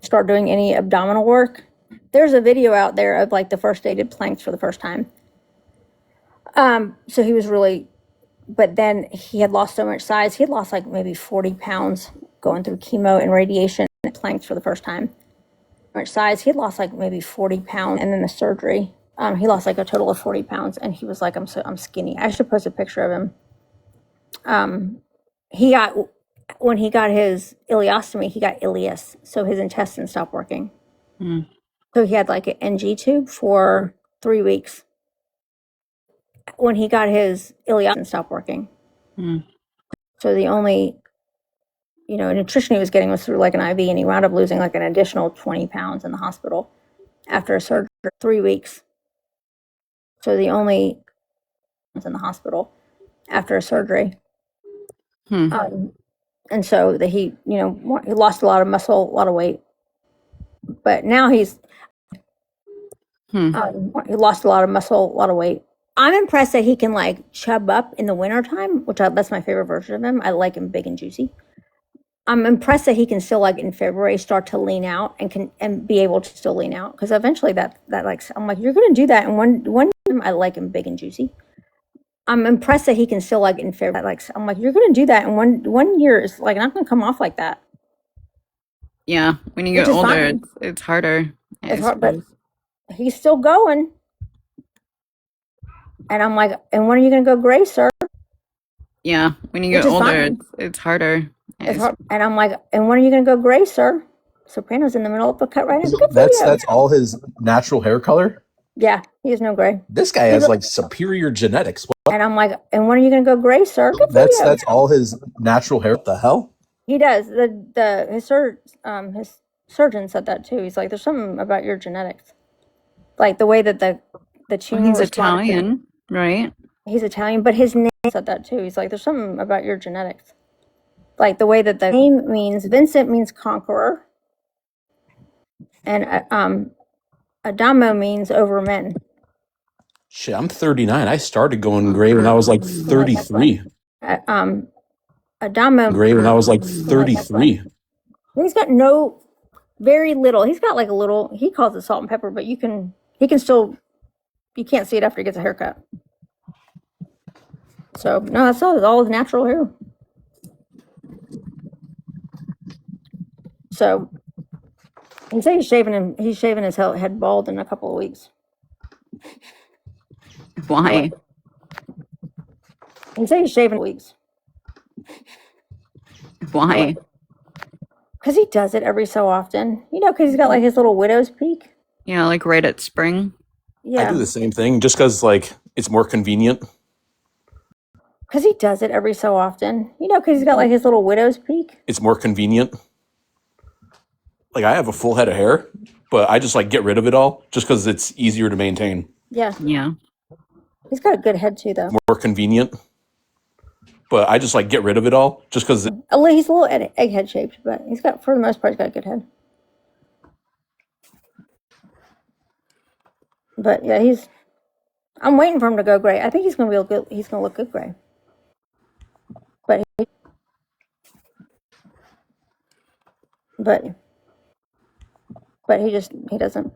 Start doing any abdominal work. There's a video out there of like the first day he did planks for the first time. So he was really, but then he had lost so much size. He had lost like maybe 40 pounds going through chemo and radiation. Planks for the first time. Much size. He had lost like maybe 40 pounds, and then the surgery. He lost like a total of 40 pounds, and he was like, I'm skinny. I should post a picture of him. When he got his ileostomy, he got ileus, so his intestines stopped working. So he had like an NG tube for 3 weeks. When he got his ileostomy stopped working. So the only, nutrition he was getting was through like an IV, and he wound up losing like an additional 20 pounds in the hospital after a surgery. 3 weeks. So the only was in the hospital after a surgery. And so he lost a lot of muscle, a lot of weight. But now he lost a lot of muscle, a lot of weight. I'm impressed that he can like chub up in the wintertime, that's my favorite version of him. I like him big and juicy. I'm impressed that he can still like in February start to lean out and be able to still lean out, because eventually that like I'm like, you're gonna do that in one I like him big and juicy. I'm impressed that he can still like in February like I'm like, you're gonna do that in one year is like not gonna come off like that. Yeah, when you get older, it's harder. It's hard, but he's still going. And I'm like, and when are you gonna go gray, sir? Yeah, when you get older, it's harder. It's hard. And I'm like, and when are you gonna go gray, sir? Soprano's in the middle of the cut right now. That's all his natural hair color. Yeah, he has no gray. This guy has like superior genetics. What? And I'm like, and when are you gonna go gray, sir? That's all his natural hair. What the hell? He does. His surgeon said that too. He's like, there's something about your genetics, like the way that the tumor. He's Italian, right? He's Italian, but his name said that too. He's like, there's something about your genetics, like the way that the name means. Vincent means conqueror, and Adamo means over men. Shit, I'm 39. I started going gray when I was like 33. Adamo gray when I was like 33. He's got very little. He's got like a little. He calls it salt and pepper, but you can't see it after he gets a haircut. So no, that's all his natural hair. So he said he's shaving his head bald in a couple of weeks. Why? He said he's shaving weeks. Why? Because he does it every so often. Because he's got like his little widow's peak. Yeah, like right at spring. Yeah. I do the same thing just because like it's more convenient. Because he does it every so often. Because he's got like his little widow's peak. It's more convenient. Like I have a full head of hair, but I just like get rid of it all just because it's easier to maintain. Yeah. Yeah. He's got a good head too, though. More convenient. But I just like get rid of it all just because. He's a little egghead shaped, but for the most part, he's got a good head. But yeah, I'm waiting for him to go gray. I think he's gonna look good gray. But he doesn't.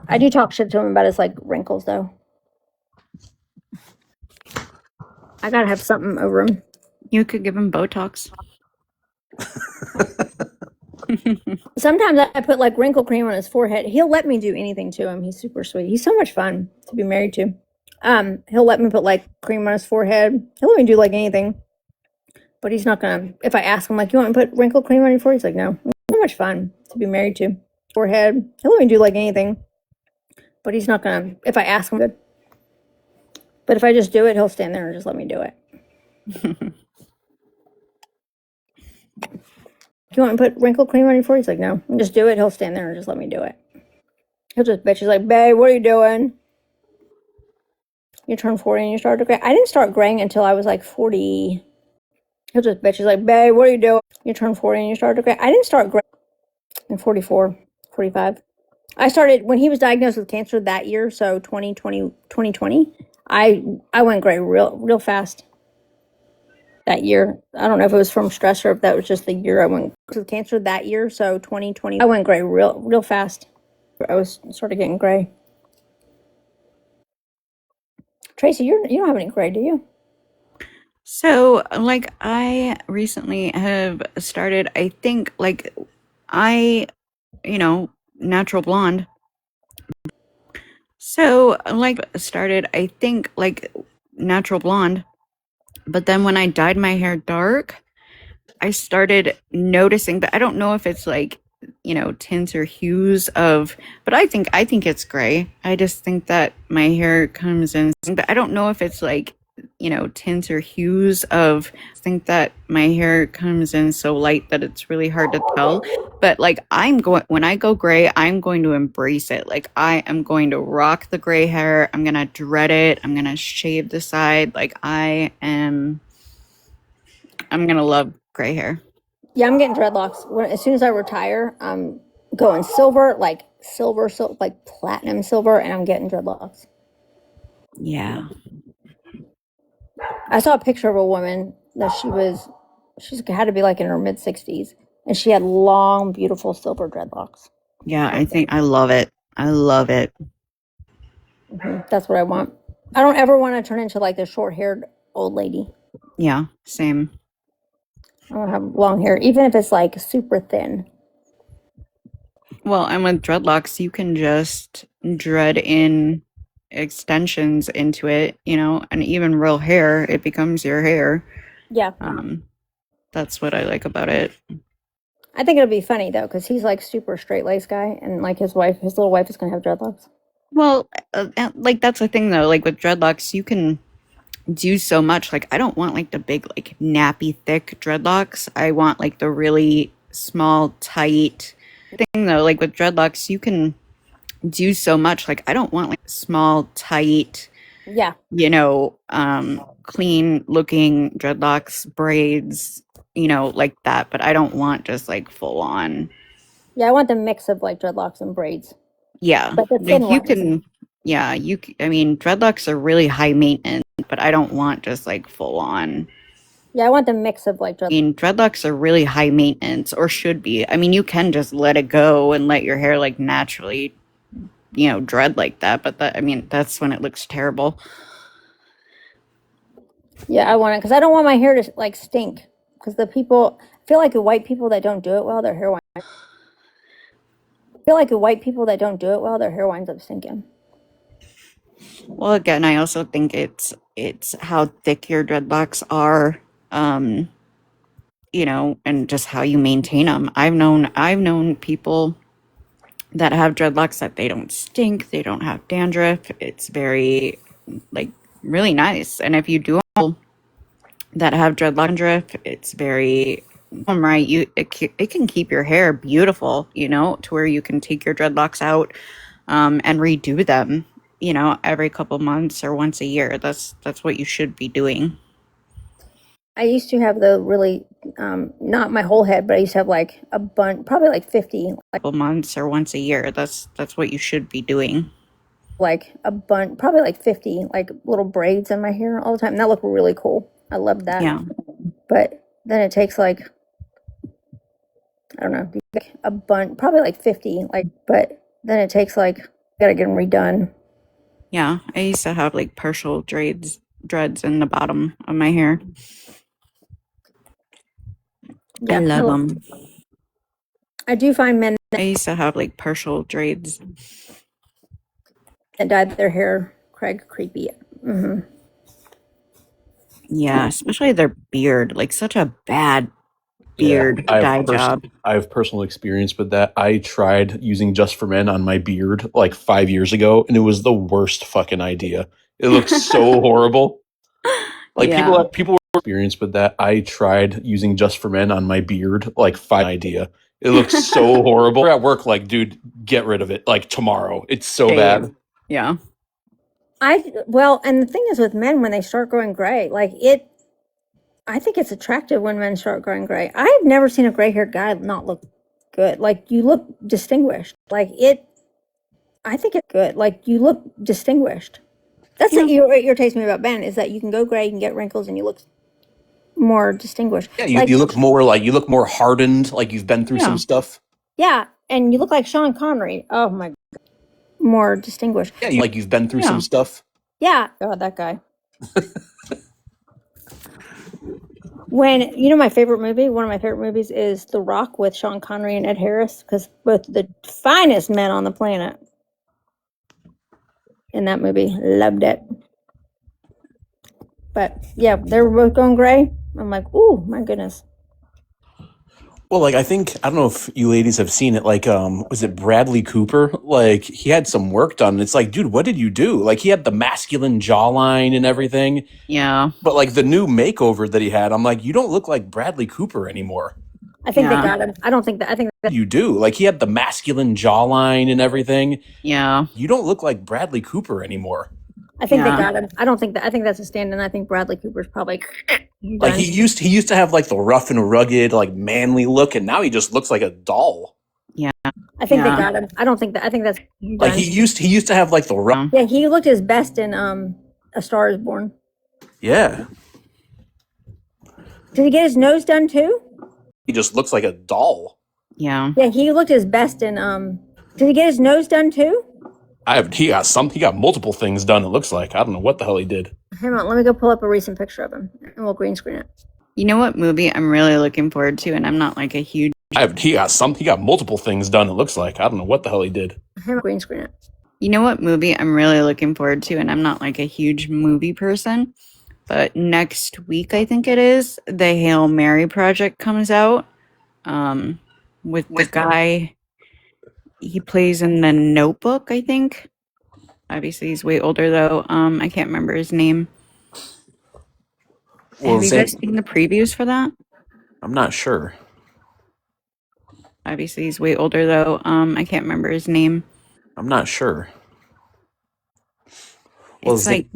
I do talk shit to him about his like wrinkles though. I gotta have something over him. You could give him Botox. Sometimes I put like wrinkle cream on his forehead. He'll let me do anything to him. He's super sweet. He's so much fun to be married to. He'll let me put like cream on his forehead. He'll let me do like anything. But he's not gonna. If I ask him like, "You want me to put wrinkle cream on your forehead?" He's like, "No." So much fun to be married to. Forehead. He'll let me do like anything. But he's not gonna. If I ask him, good. But if I just do it, he'll stand there and just let me do it. You want me to put wrinkle cream on your forehead? He's like, "No." Just do it. He'll stand there and just let me do it. He'll just bitch. He's like, "Babe, what are you doing? You turn 40 and you start to gray." I didn't start graying until I was like 40. He'll just bitch. He's like, "Babe, what are you doing? You turn 40 and you start to gray." I didn't start graying in 44, 45. I started when he was diagnosed with cancer that year, so 2020. I went gray real fast that year. I don't know if it was from stress or if that was just the year I went with cancer that year, so 2020. I went gray real fast. I was sort of getting gray. Tracy, you don't have any gray, do you? So, like, I recently have started, I think, like, I, natural blonde. So, like, started, I think, like, natural blonde. But then when I dyed my hair dark, I started noticing, but I don't know if it's like, tints or hues of, but I think it's gray. I just think that my hair comes in, but I don't know if it's like, tints or hues of, think that my hair comes in so light that it's really hard to tell. But like when I go gray, I'm going to embrace it. Like I am going to rock the gray hair. I'm going to dread it. I'm going to shave the side. Like I'm going to love gray hair. Yeah, I'm getting dreadlocks. As soon as I retire, I'm going silver, like platinum silver, and I'm getting dreadlocks. Yeah. I saw a picture of a woman that she's had to be like in her mid 60s, and she had long, beautiful silver dreadlocks. Yeah, I think I love it. I love it. That's what I want. I don't ever want to turn into like the short-haired old lady. Yeah, same. I want to have long hair, even if it's like super thin. Well, and with dreadlocks, you can just dread in extensions into it, and even real hair, it becomes your hair. Yeah. That's what I like about it. I think it'll be funny though, because he's like super straight-laced guy, and like his little wife is gonna have dreadlocks. Well, like that's the thing though, like with dreadlocks, you can do so much. Like I don't want like the big, like nappy, thick dreadlocks. I want like the really small, tight thing though. Like with dreadlocks, you can do so much. Like I don't want like small, tight, Yeah. clean looking dreadlocks, braids, like that. But I don't want just like full on. Yeah, I want the mix of like dreadlocks and braids. Yeah, But the like thin you ones. can. Yeah, I mean, dreadlocks are really high maintenance, but I don't want just like full on. Yeah, I want the mix of like I mean, dreadlocks are really high maintenance, or should be. I mean, you can just let it go and let your hair like naturally, dread like that. But that's when it looks terrible. Yeah, I want it because I don't want my hair to like stink. Because I feel like the white people that don't do it well, their hair winds. I feel like the white people that don't do it well, their hair winds up stinking. Well, again, I also think it's how thick your dreadlocks are, and just how you maintain them. I've known people that have dreadlocks that they don't stink, they don't have dandruff. It's very like really nice. And if you do that have dreadlock, it's very right. It can keep your hair beautiful, to where you can take your dreadlocks out, and redo them, every couple months or once a year. That's what you should be doing. I used to have the really, not my whole head, but I used to have like a bunch, probably like 50, Couple months or once a year. That's what you should be doing. like a bunch, probably like 50, like little braids in my hair all the time. And that looked really cool. I loved that. Yeah. But then it takes like I don't know, like a bunch, probably like 50, like, but then it takes like, gotta get them redone. Yeah, I used to have like partial dreads in the bottom of my hair. Yeah, I love them. I do find men I used to have like partial dreads. that dyed their hair, Craig, creepy. Hmm. Yeah, especially their beard, like such a bad beard dye job. I have personal experience with that. I tried using Just for Men on my beard like 5 years ago, and it was the worst fucking idea. It looked so horrible. Like Yeah. people were experienced with that. I tried using Just for Men on my beard like five idea. It looked so horrible. We're at work, like, dude, get rid of it like tomorrow. It's so bad. Yeah. Well, and the thing is with men, when they start growing gray, like it, I think it's attractive when men start growing gray. I've never seen a gray haired guy not look good. Like you look distinguished. Like it, I think it's good. Like you look distinguished. That's what irritates me about Ben is that you can go gray, you can get wrinkles, and you look more distinguished. Yeah, you look more hardened, like you've been through some stuff. Yeah, and you look like Sean Connery. Oh my God. More distinguished. Yeah, like you've been through some stuff. Yeah. God, that guy. When, my favorite movie, one of my favorite movies is The Rock with Sean Connery and Ed Harris, because both the finest men on the planet in that movie. Loved it. But yeah, they were both going gray. I'm like, ooh, my goodness. Well, like I don't know if you ladies have seen it. Like, was it Bradley Cooper? Like he had some work done. It's like, dude, what did you do? Like he had the masculine jawline and everything. Yeah. But like the new makeover that he had, I'm like, you don't look like Bradley Cooper anymore. I think they got him. I think that You do. Like he had the masculine jawline and everything. Yeah. You don't look like Bradley Cooper anymore. I think they got him. I think that's a stand-in. I think Bradley Cooper's probably like he used to have like the rough and rugged, like manly look, and now he just looks like a doll. Yeah. I think they got him. I think that's like he used to have like the rough. Yeah, he looked his best in A Star Is Born. Yeah. Did he get his nose done too? He just looks like a doll. Yeah. Yeah, he looked his best in Did he get his nose done too? He got multiple things done, it looks like. I don't know what the hell he did. Hang on, let me go pull up a recent picture of him and we'll green screen it. You know what movie I'm really looking forward to, and I'm not like a huge he got multiple things done, it looks like. I don't know what the hell he did. Green screen it. You know what movie I'm really looking forward to, and I'm not like a huge movie person, but next week I think it is, the Hail Mary Project comes out. With the guy he plays in The Notebook, I think. Obviously he's way older though. I can't remember his name. Well, have you guys seen the previews for that? I'm not sure. Obviously he's way older though. I can't remember his name. I'm not sure. Well, it's like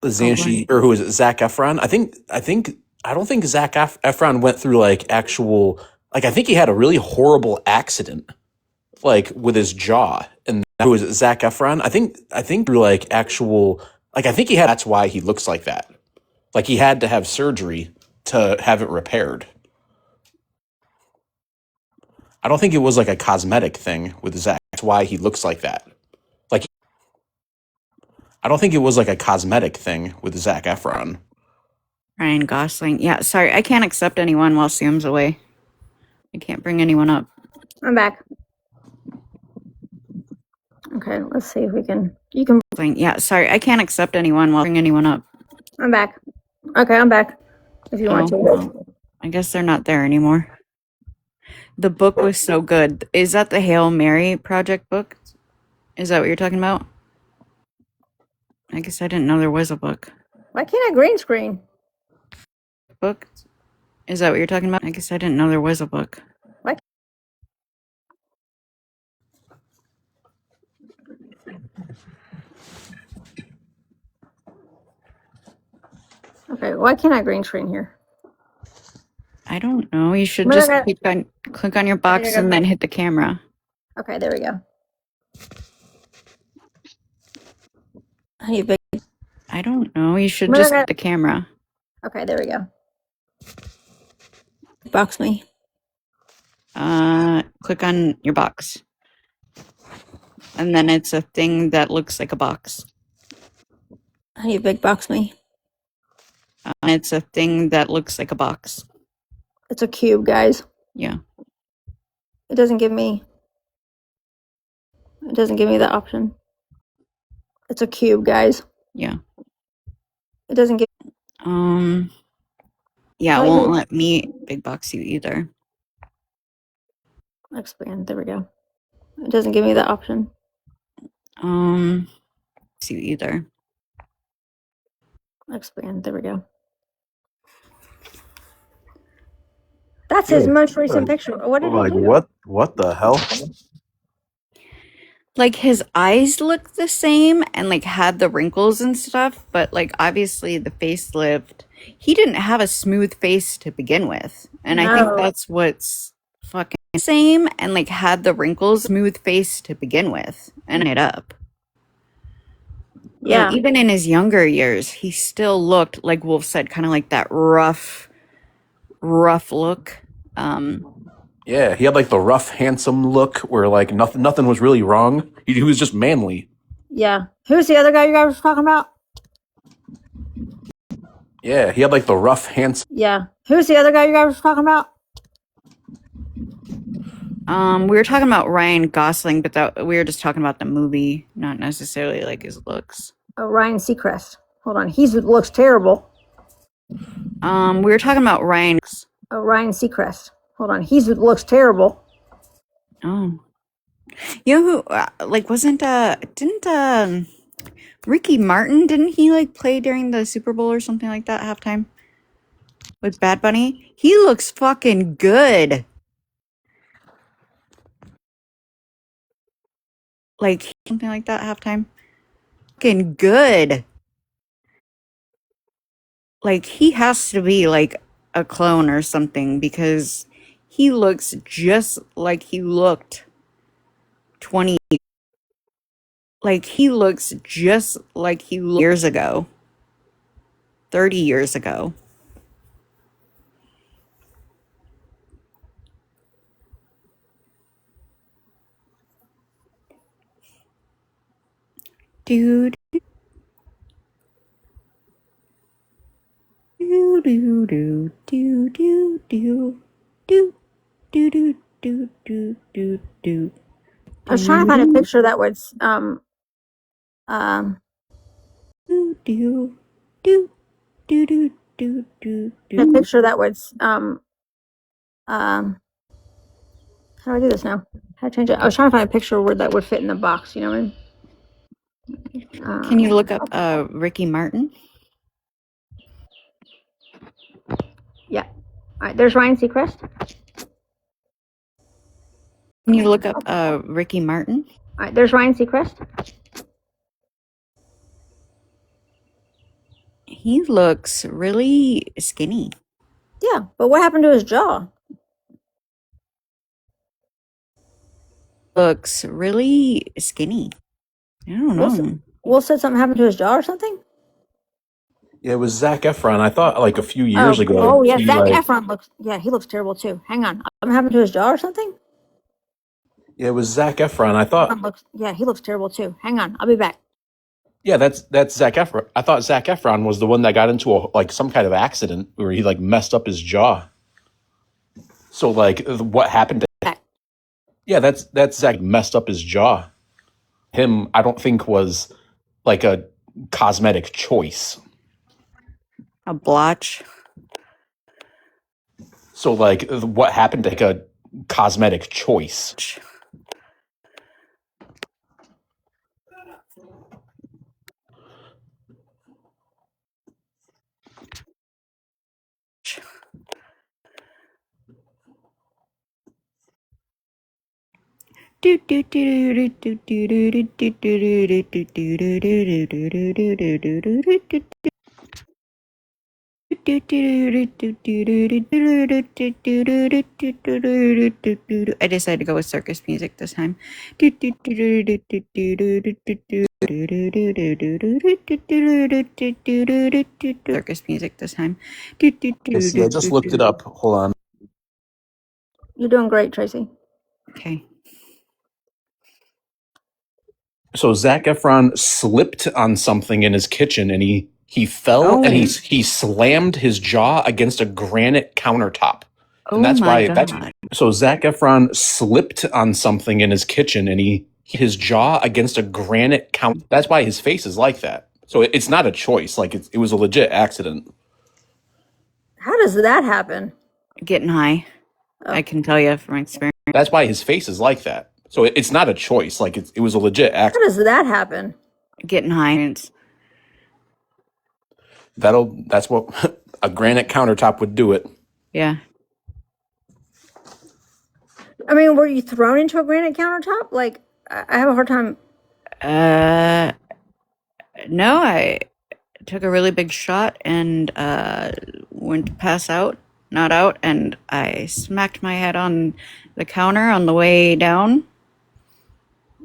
Zanchi, or who is it? Zac Efron. I don't think Zac Efron went through like actual, like I think he had a really horrible accident, like with his jaw. And who is it? Zac Efron. I think through like actual, like I think he had. That's why he looks like that. Like he had to have surgery to have it repaired. I don't think it was like a cosmetic thing with Zac. That's why he looks like that. Like I don't think it was like a cosmetic thing with Zac Efron. Ryan Gosling. Yeah, sorry, I can't accept anyone while Sam's away. I can't bring anyone up. I'm back. Okay, let's see if we can. You can. Yeah, sorry, I can't accept anyone while bring anyone up. I'm back. Okay, I'm back. If you want to. Well, I guess they're not there anymore. The book was so good. Is that the Hail Mary Project book? Is that what you're talking about? I guess I didn't know there was a book. Why can't I green screen? Book? Is that what you're talking about? I guess I didn't know there was a book. What? Okay, why can't I green screen here? I don't know. You should just click on your box and then hit the camera. Okay, there we go. I don't know. You should just hit the camera. Okay, there we go. Box me. Click on your box. And then it's a thing that looks like a box. How do you big box me? And it's a thing that looks like a box. It's a cube, guys. Yeah. It doesn't give me the option. It's a cube, guys. Yeah. It doesn't give Yeah, Oh, it you- won't let me big box you either. expand. There we go. It doesn't give me the option. You either. Expand. There we go. That's his most recent picture. What did he Like do? what the hell? Like his eyes look the same and like had the wrinkles and stuff, but like obviously the facelift, he didn't have a smooth face to begin with. And I think No. that's what's fucking same and like had the wrinkles, smooth face to begin with, and it up. You know, Yeah. even in his younger years, he still looked, like Wolf said, kind of like that rough look. Yeah, he had like the rough, handsome look where like nothing was really wrong. He was just manly. Yeah. Who's the other guy you guys were talking about? Yeah, he had like the rough, handsome. Yeah. Who's the other guy you guys were talking about? We were talking about Ryan Gosling, but we were just talking about the movie, not necessarily like his looks. Oh, Ryan Seacrest. Hold on. He looks terrible. We were talking about Ryan. Oh, Ryan Seacrest. Hold on. He looks terrible. Oh, you know who? Like, didn't Ricky Martin? Didn't he like play during the Super Bowl or something like that halftime with Bad Bunny? He looks fucking good. Like something like that halftime. Fucking good. Like he has to be like a clone or something because he looks just like he looked 20. Like he looks just like he looked years ago. 30 years ago. Dude. Do do do do do do do do do do do do do. I was trying to find a picture that would do do do do do do do a picture that would how do I do this now? How do I change it? I was trying to find a picture where that would fit in the box, you know what I mean? Can you look up Ricky Martin? Yeah. All right, there's Ryan Seacrest. Can you look up Ricky Martin? All right, there's Ryan Seacrest. He looks really skinny. Yeah, but what happened to his jaw? Looks really skinny. I don't know. Will said something happened to his jaw or something? Yeah, it was Zac Efron. I thought like a few years ago. Oh yeah, he, Zac like- Efron looks. Yeah, he looks terrible too. Hang on, something happened to his jaw or something? Yeah, it was Zac Efron. I thought. Yeah, he looks terrible too. Hang on, I'll be back. Yeah, that's Zac Efron. I thought Zac Efron was the one that got into some kind of accident where he like messed up his jaw. So like, what happened to? Yeah, that's Zac messed up his jaw. Him, I don't think was like a cosmetic choice. A blotch. So like, what happened to like a cosmetic choice? I decided to go with circus music this time. Circus music this time. I just looked it up. Hold on. You're doing great, Tracy. Okay. So Zac Efron slipped on something in his kitchen, and he fell, and he slammed his jaw against a granite countertop, and Oh that's my why that's God. so Zac Efron slipped on something in his kitchen, and he his jaw against a granite count. That's why his face is like that. So it's not a choice. Like it was a legit accident. How does that happen? Getting high. Oh. I can tell you from experience. That's why his face is like that. So it's not a choice. Like it was a legit How accident. does that happen? Getting high. It's That's what a granite countertop would do it. yeah. I mean, were you thrown into a granite countertop? Like, I have a hard time. No, I took a really big shot and went to pass out, not out, and I smacked my head on the counter on the way down.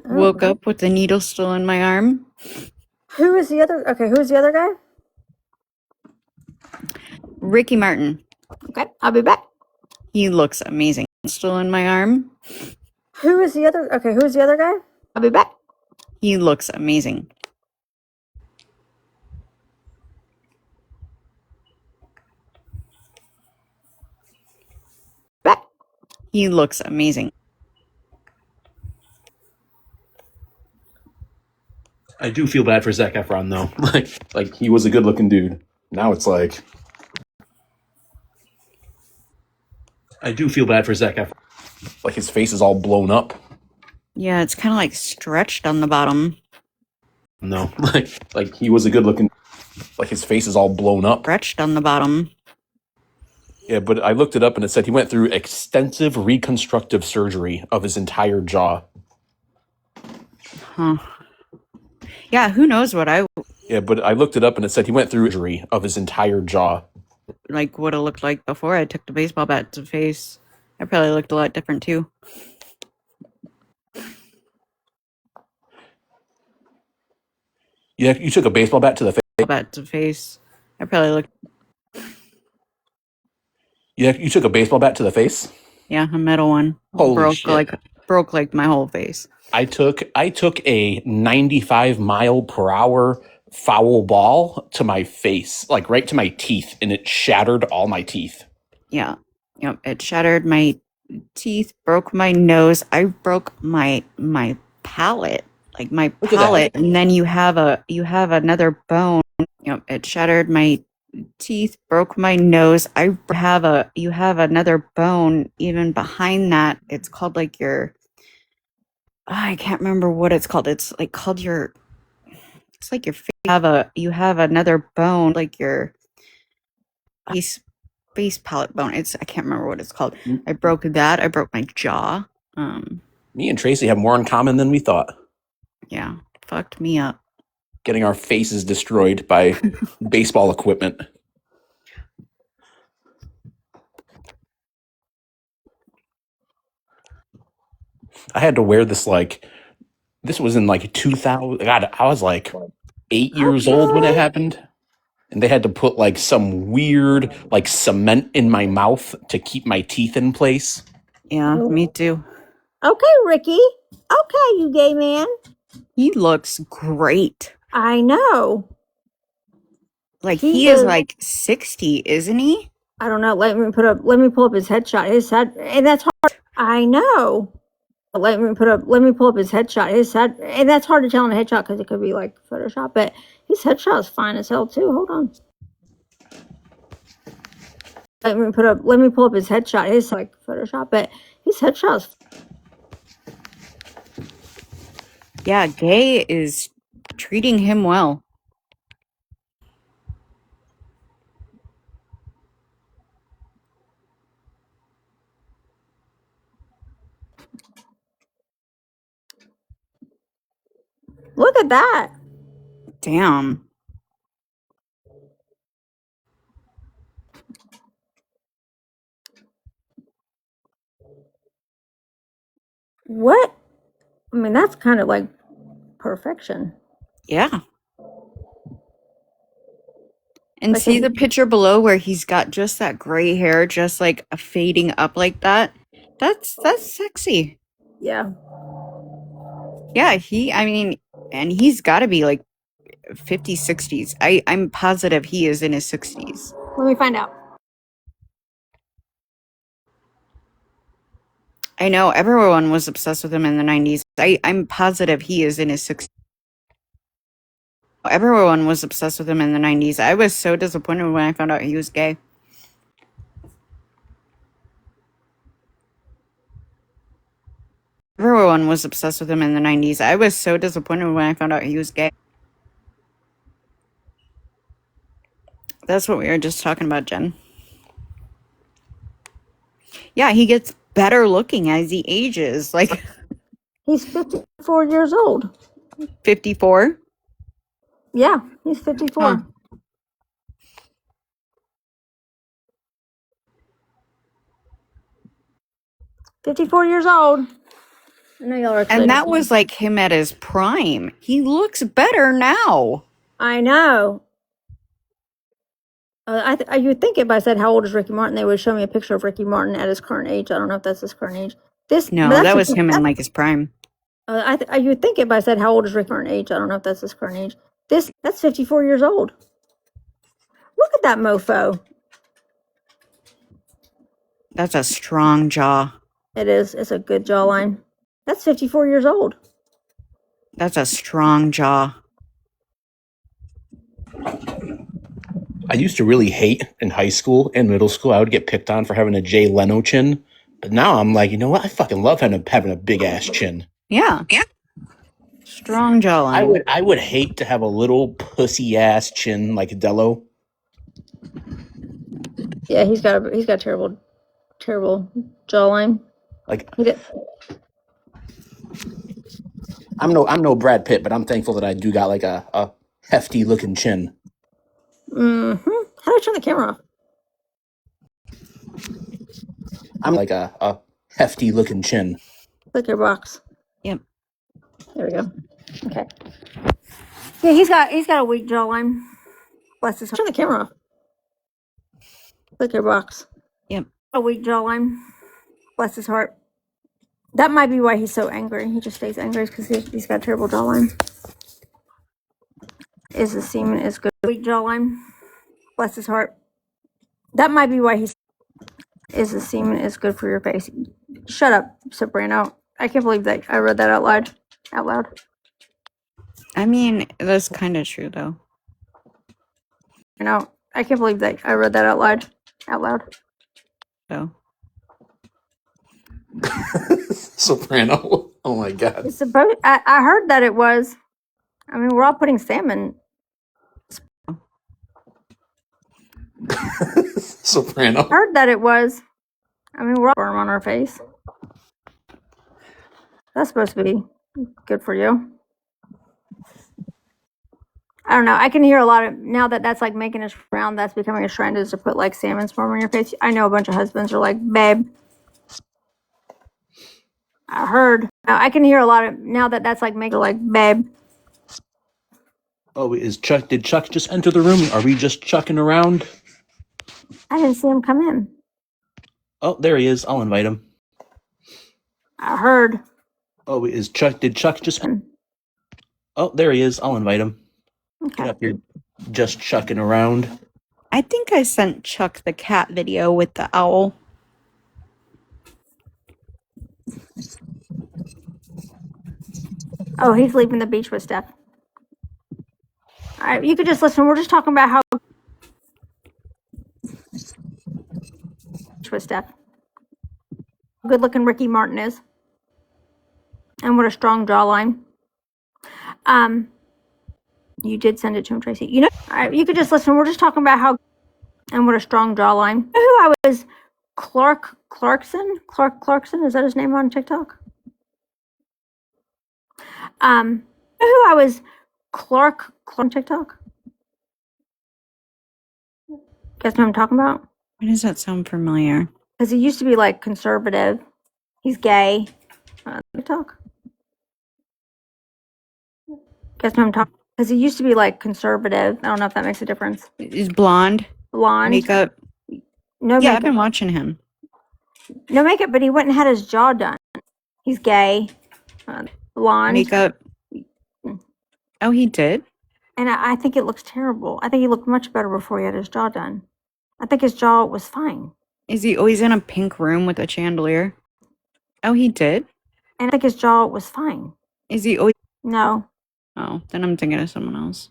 Woke up with the needle still in my arm. Who is the other? Okay, who is the other guy? Ricky Martin. Okay, I'll be back. He looks amazing. Still in my arm. Who is the other? Okay, who is the other guy? I'll be back. He looks amazing. Back. He looks amazing. I do feel bad for Zac Efron though. like he was a good looking dude. Now it's like I do feel bad for Zac Efron. Like his face is all blown up. Yeah, it's kind of like stretched on the bottom. No, like he was a good looking. Like his face is all blown up. Stretched on the bottom. Yeah, but I looked it up and it said he went through extensive reconstructive surgery of his entire jaw. Huh. Yeah, who knows what I Yeah, but I looked it up and it said he went through surgery of his entire jaw. like would have looked like before I took the baseball bat to the face. I probably looked a lot different too. Yeah, you took a baseball bat to the face. Bat to the face. I probably looked. Yeah, you took a baseball bat to the face. Yeah, a metal one. Holy shit. Broke like my whole face. I took a 95 mile per hour foul ball to my face, like right to my teeth, and it shattered all my teeth. Yeah. Yep. It shattered my teeth, broke my nose. I broke my palate. Like my Look at that. palate. And then you have another bone. Yep. It shattered my teeth, broke my nose. You have another bone even behind that. It's called like your I can't remember what it's called. It's like called your it's like your face. You have another bone like your face palate bone. I can't remember what it's called. I broke that. I broke my jaw. Me and Tracy have more in common than we thought. Yeah, fucked me up. Getting our faces destroyed by baseball equipment. I had to wear this this was in like 2000. God, I was like 8 years old when it happened. And they had to put like some weird like cement in my mouth to keep my teeth in place. Yeah, me too. Okay, Ricky. Okay, you gay man. He looks great. I know. Like he is like 60, isn't he? I don't know. Let me pull up his headshot. His head, and that's hard. I know. Let me pull up his headshot. His head, and that's hard to tell in a headshot because it could be like Photoshop. But his headshot is fine as hell too. Hold on. Let me pull up his headshot. His like Photoshop, but his headshot is. Yeah, Gay is treating him well. Look at that. Damn. What? I mean, that's kind of like perfection. Yeah. And Like see the picture below where he's got just that gray hair, just like a fading up like that? That's sexy. Yeah. Yeah, and he's got to be like 50s, 60s. I'm positive he is in his 60s. Let me find out. I know everyone was obsessed with him in the 90s. I'm positive he is in his 60s. Everyone was obsessed with him in the 90s. I was so disappointed when I found out he was gay. Everyone was obsessed with him in the 90s. I was so disappointed when I found out he was gay. That's what we were just talking about, Jen. Yeah, he gets better looking as he ages. Like He's 54 years old. 54. Yeah, he's 54. Huh. $54 old. I know y'all are excited. And that was like him at his prime. He looks better now. I know. You would think if I said how old is Ricky Martin, they would show me a picture of Ricky Martin at his current age. I don't know if that's his current age. No, that was him in like his prime. You would think if I said how old is Ricky Martin age, I don't know if that's his current age. That's 54 years old. Look at that mofo. That's a strong jaw. It is. It's a good jawline. That's 54 years old. That's a strong jaw. I used to really hate in high school and middle school. I would get picked on for having a Jay Leno chin. But now I'm like, you know what? I fucking love having a big ass chin. Yeah. Strong jawline. I would hate to have a little pussy ass chin like Dello. Yeah, he's got terrible jawline. Like I'm no Brad Pitt, but I'm thankful that I do got like a hefty looking chin. Mm-hmm. How do I turn the camera off? I'm like a hefty looking chin. Click your box. Yep. There we go. Okay. Yeah, he's got a weak jawline. Bless his heart. Turn the camera off. Click your box. Yep. A weak jawline. Bless his heart. That might be why he's so angry. He just stays angry because he's got a terrible jawline. Is the semen is good? Weak jawline. Bless his heart. That might be why the semen is good for your face. Shut up, Soprano. I can't believe that I read that out loud. I mean, that's kind of true though. I can't believe that I read that out loud. So. Soprano. Oh my god. It's supposed. I heard that it was. I mean, we're all putting salmon. Soprano. I heard that it was. I mean, we're all burn on our face. That's supposed to be good for you. I don't know. I can hear a lot of now that's like making a trend. That's becoming a trend is to put like salmon sperm on your face. I know a bunch of husbands are like, babe. I heard. I can hear a lot of now that's like making like, babe. Oh, did Chuck just enter the room? Are we just chucking around? I didn't see him come in. Oh, there he is. I'll invite him. I heard. Oh, did Chuck just... Oh, there he is. I'll invite him. Okay. Get up here. Just chucking around. I think I sent Chuck the cat video with the owl. Oh, he's leaving the beach with Steph. All right, you could just listen. We're just talking about how with Steph. Good looking Ricky Martin is. And what a strong jawline. You did send it to him, Tracy. All right, you could just listen. We're just talking about how and what a strong jawline. Who I was Clarkson? Clarkson, is that his name on TikTok? Who I was Clark on TikTok? Guys know what I'm talking about? Why does that sound familiar? Because he used to be like conservative. He's gay. TikTok. Guys know what I'm talking? Because he used to be like conservative. I don't know if that makes a difference. He's blonde. Blonde. Makeup. No Yeah, makeup. I've been watching him. No makeup, but he went and had his jaw done. He's gay, blonde, Makeup. Oh, he did? and I think it looks terrible. I think he looked much better before he had his jaw done. I think his jaw was fine, Is he always in a pink room with a chandelier? Oh, he did? and I think his jaw was fine. Is he always... No, Oh, then I'm thinking of someone else.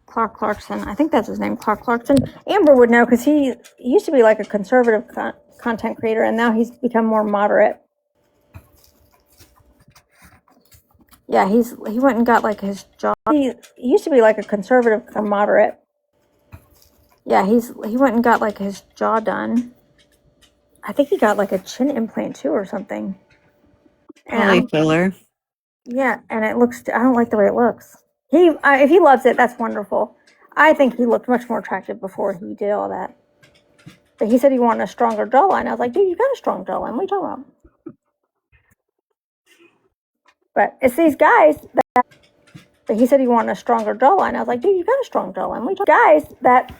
Clark Clarkson. I think that's his name, Clark Clarkson. Amber would know because he used to be like a conservative content creator, and now he's become more moderate. Yeah, he went and got like his jaw. He used to be like a conservative moderate. Yeah, he went and got like his jaw done. I think he got like a chin implant too or something. Probably filler. Yeah, and it looks. I don't like the way it looks. If he loves it, that's wonderful. I think he looked much more attractive before he did all that. But he said he wanted a stronger jawline. I was like, dude, you got a strong jawline. What are you talking about? But it's these guys that. But he said he wanted a stronger jawline. I was like, dude, you got a strong jawline. What are you talking? Guys that,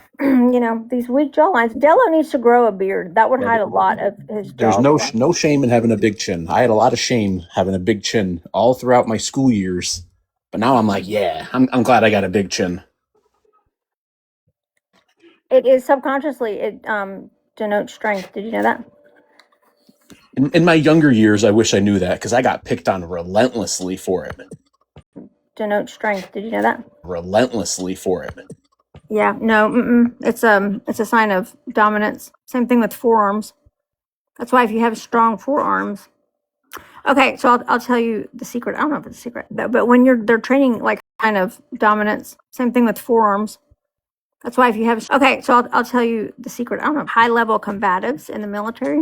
these weak jawlines. Dello needs to grow a beard. That would hide a lot of his There's jawline. no shame in having a big chin. I had a lot of shame having a big chin all throughout my school years. But now I'm like, yeah, I'm glad I got a big chin. It is subconsciously, it denotes strength. Did you know that? In my younger years, I wish I knew that because I got picked on relentlessly for it. Denotes strength. Did you know that? Relentlessly for it. Yeah, no, it's a sign of dominance. Same thing with forearms. That's why if you have strong forearms. Okay, so I'll tell you the secret. I don't know if it's a secret, but when they're training like kind of dominance. Same thing with forearms. That's why if you have I'll tell you the secret. I don't know. High level combatives in the military,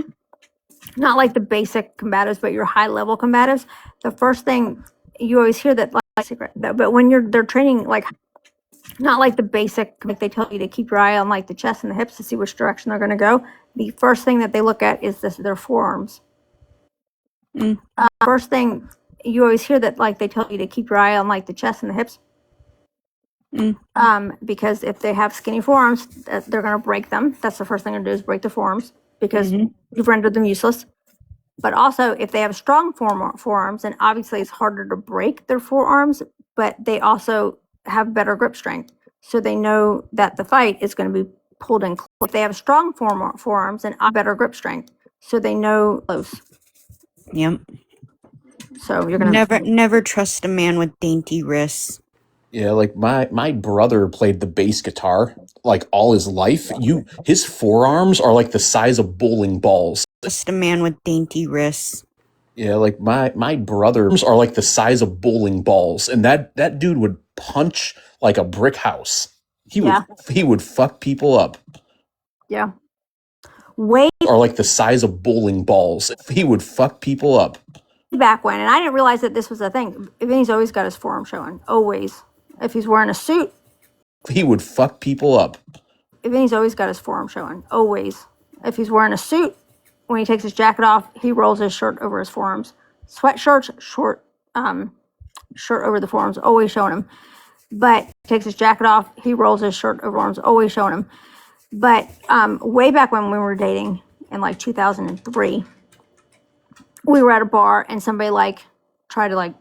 not like the basic combatives, but your high level combatives. The first thing you always hear that like secret, but when they're training like. Not like the basic, like they tell you to keep your eye on like the chest and the hips to see which direction they're going to go. The first thing that they look at is their forearms. First thing you always hear that like they tell you to keep your eye on like the chest and the hips. Because if they have skinny forearms, they're going to break them. That's the first thing to do is break the forearms because you've rendered them useless. But also, if they have strong forearms, and obviously it's harder to break their forearms, but they also have better grip strength. So they know that the fight is going to be pulled in close. If they have strong forearms and better grip strength, so they know close. Yep. So you're going to never trust a man with dainty wrists. Yeah, like my brother played the bass guitar like all his life. His forearms are like the size of bowling balls. Just a man with dainty wrists. Yeah, like my brothers are like the size of bowling balls, and that dude would punch like a brick house. He would fuck people up. Yeah. Way are like the size of bowling balls. He would fuck people up. Back when, and I didn't realize that this was a thing. Vinny's always got his forearm showing. Always. If he's wearing a suit, he would fuck people up. Vinny's always got his forearm showing. Always. If he's wearing a suit, when he takes his jacket off, he rolls his shirt over his forearms. Sweatshirts, shirt over the forearms, always showing him. But takes his jacket off, he rolls his shirt over arms, always showing him. But way back when we were dating in like 2003, we were at a bar and somebody like tried to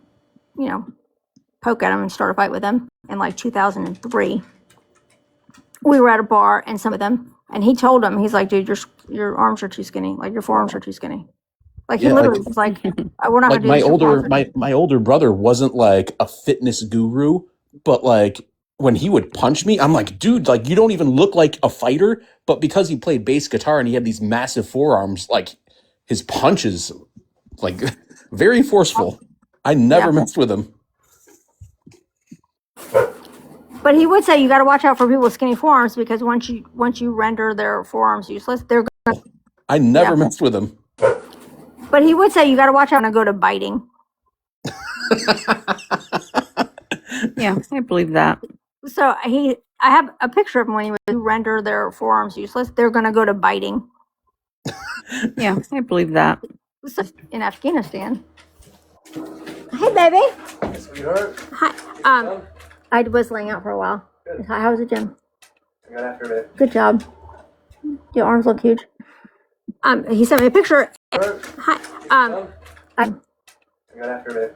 poke at him and start a fight with him in like 2003. We were at a bar and some of them, and he told him, he's like, dude, your arms are too skinny. Like your forearms are too skinny. Like he literally was like, we're not like gonna do this. My older brother wasn't like a fitness guru, but like when he would punch me, I'm like, dude, like you don't even look like a fighter. But because he played bass guitar and he had these massive forearms, like his punches, like very forceful. I never messed with him. But he would say you got to watch out for people with skinny forearms because once you render their forearms useless, they're gonna. I never messed with him. But he would say you got to watch out and go to biting. Yeah, I believe that. So I have a picture of him when he would render their forearms useless. They're going to go to biting. Yeah, I believe that. In Afghanistan. Hey, baby. Hey, sweetheart. Hi. I was laying out for a while. Good. How was the gym? I got after it. Good job. Your arms look huge. He sent me a picture. Hi. I-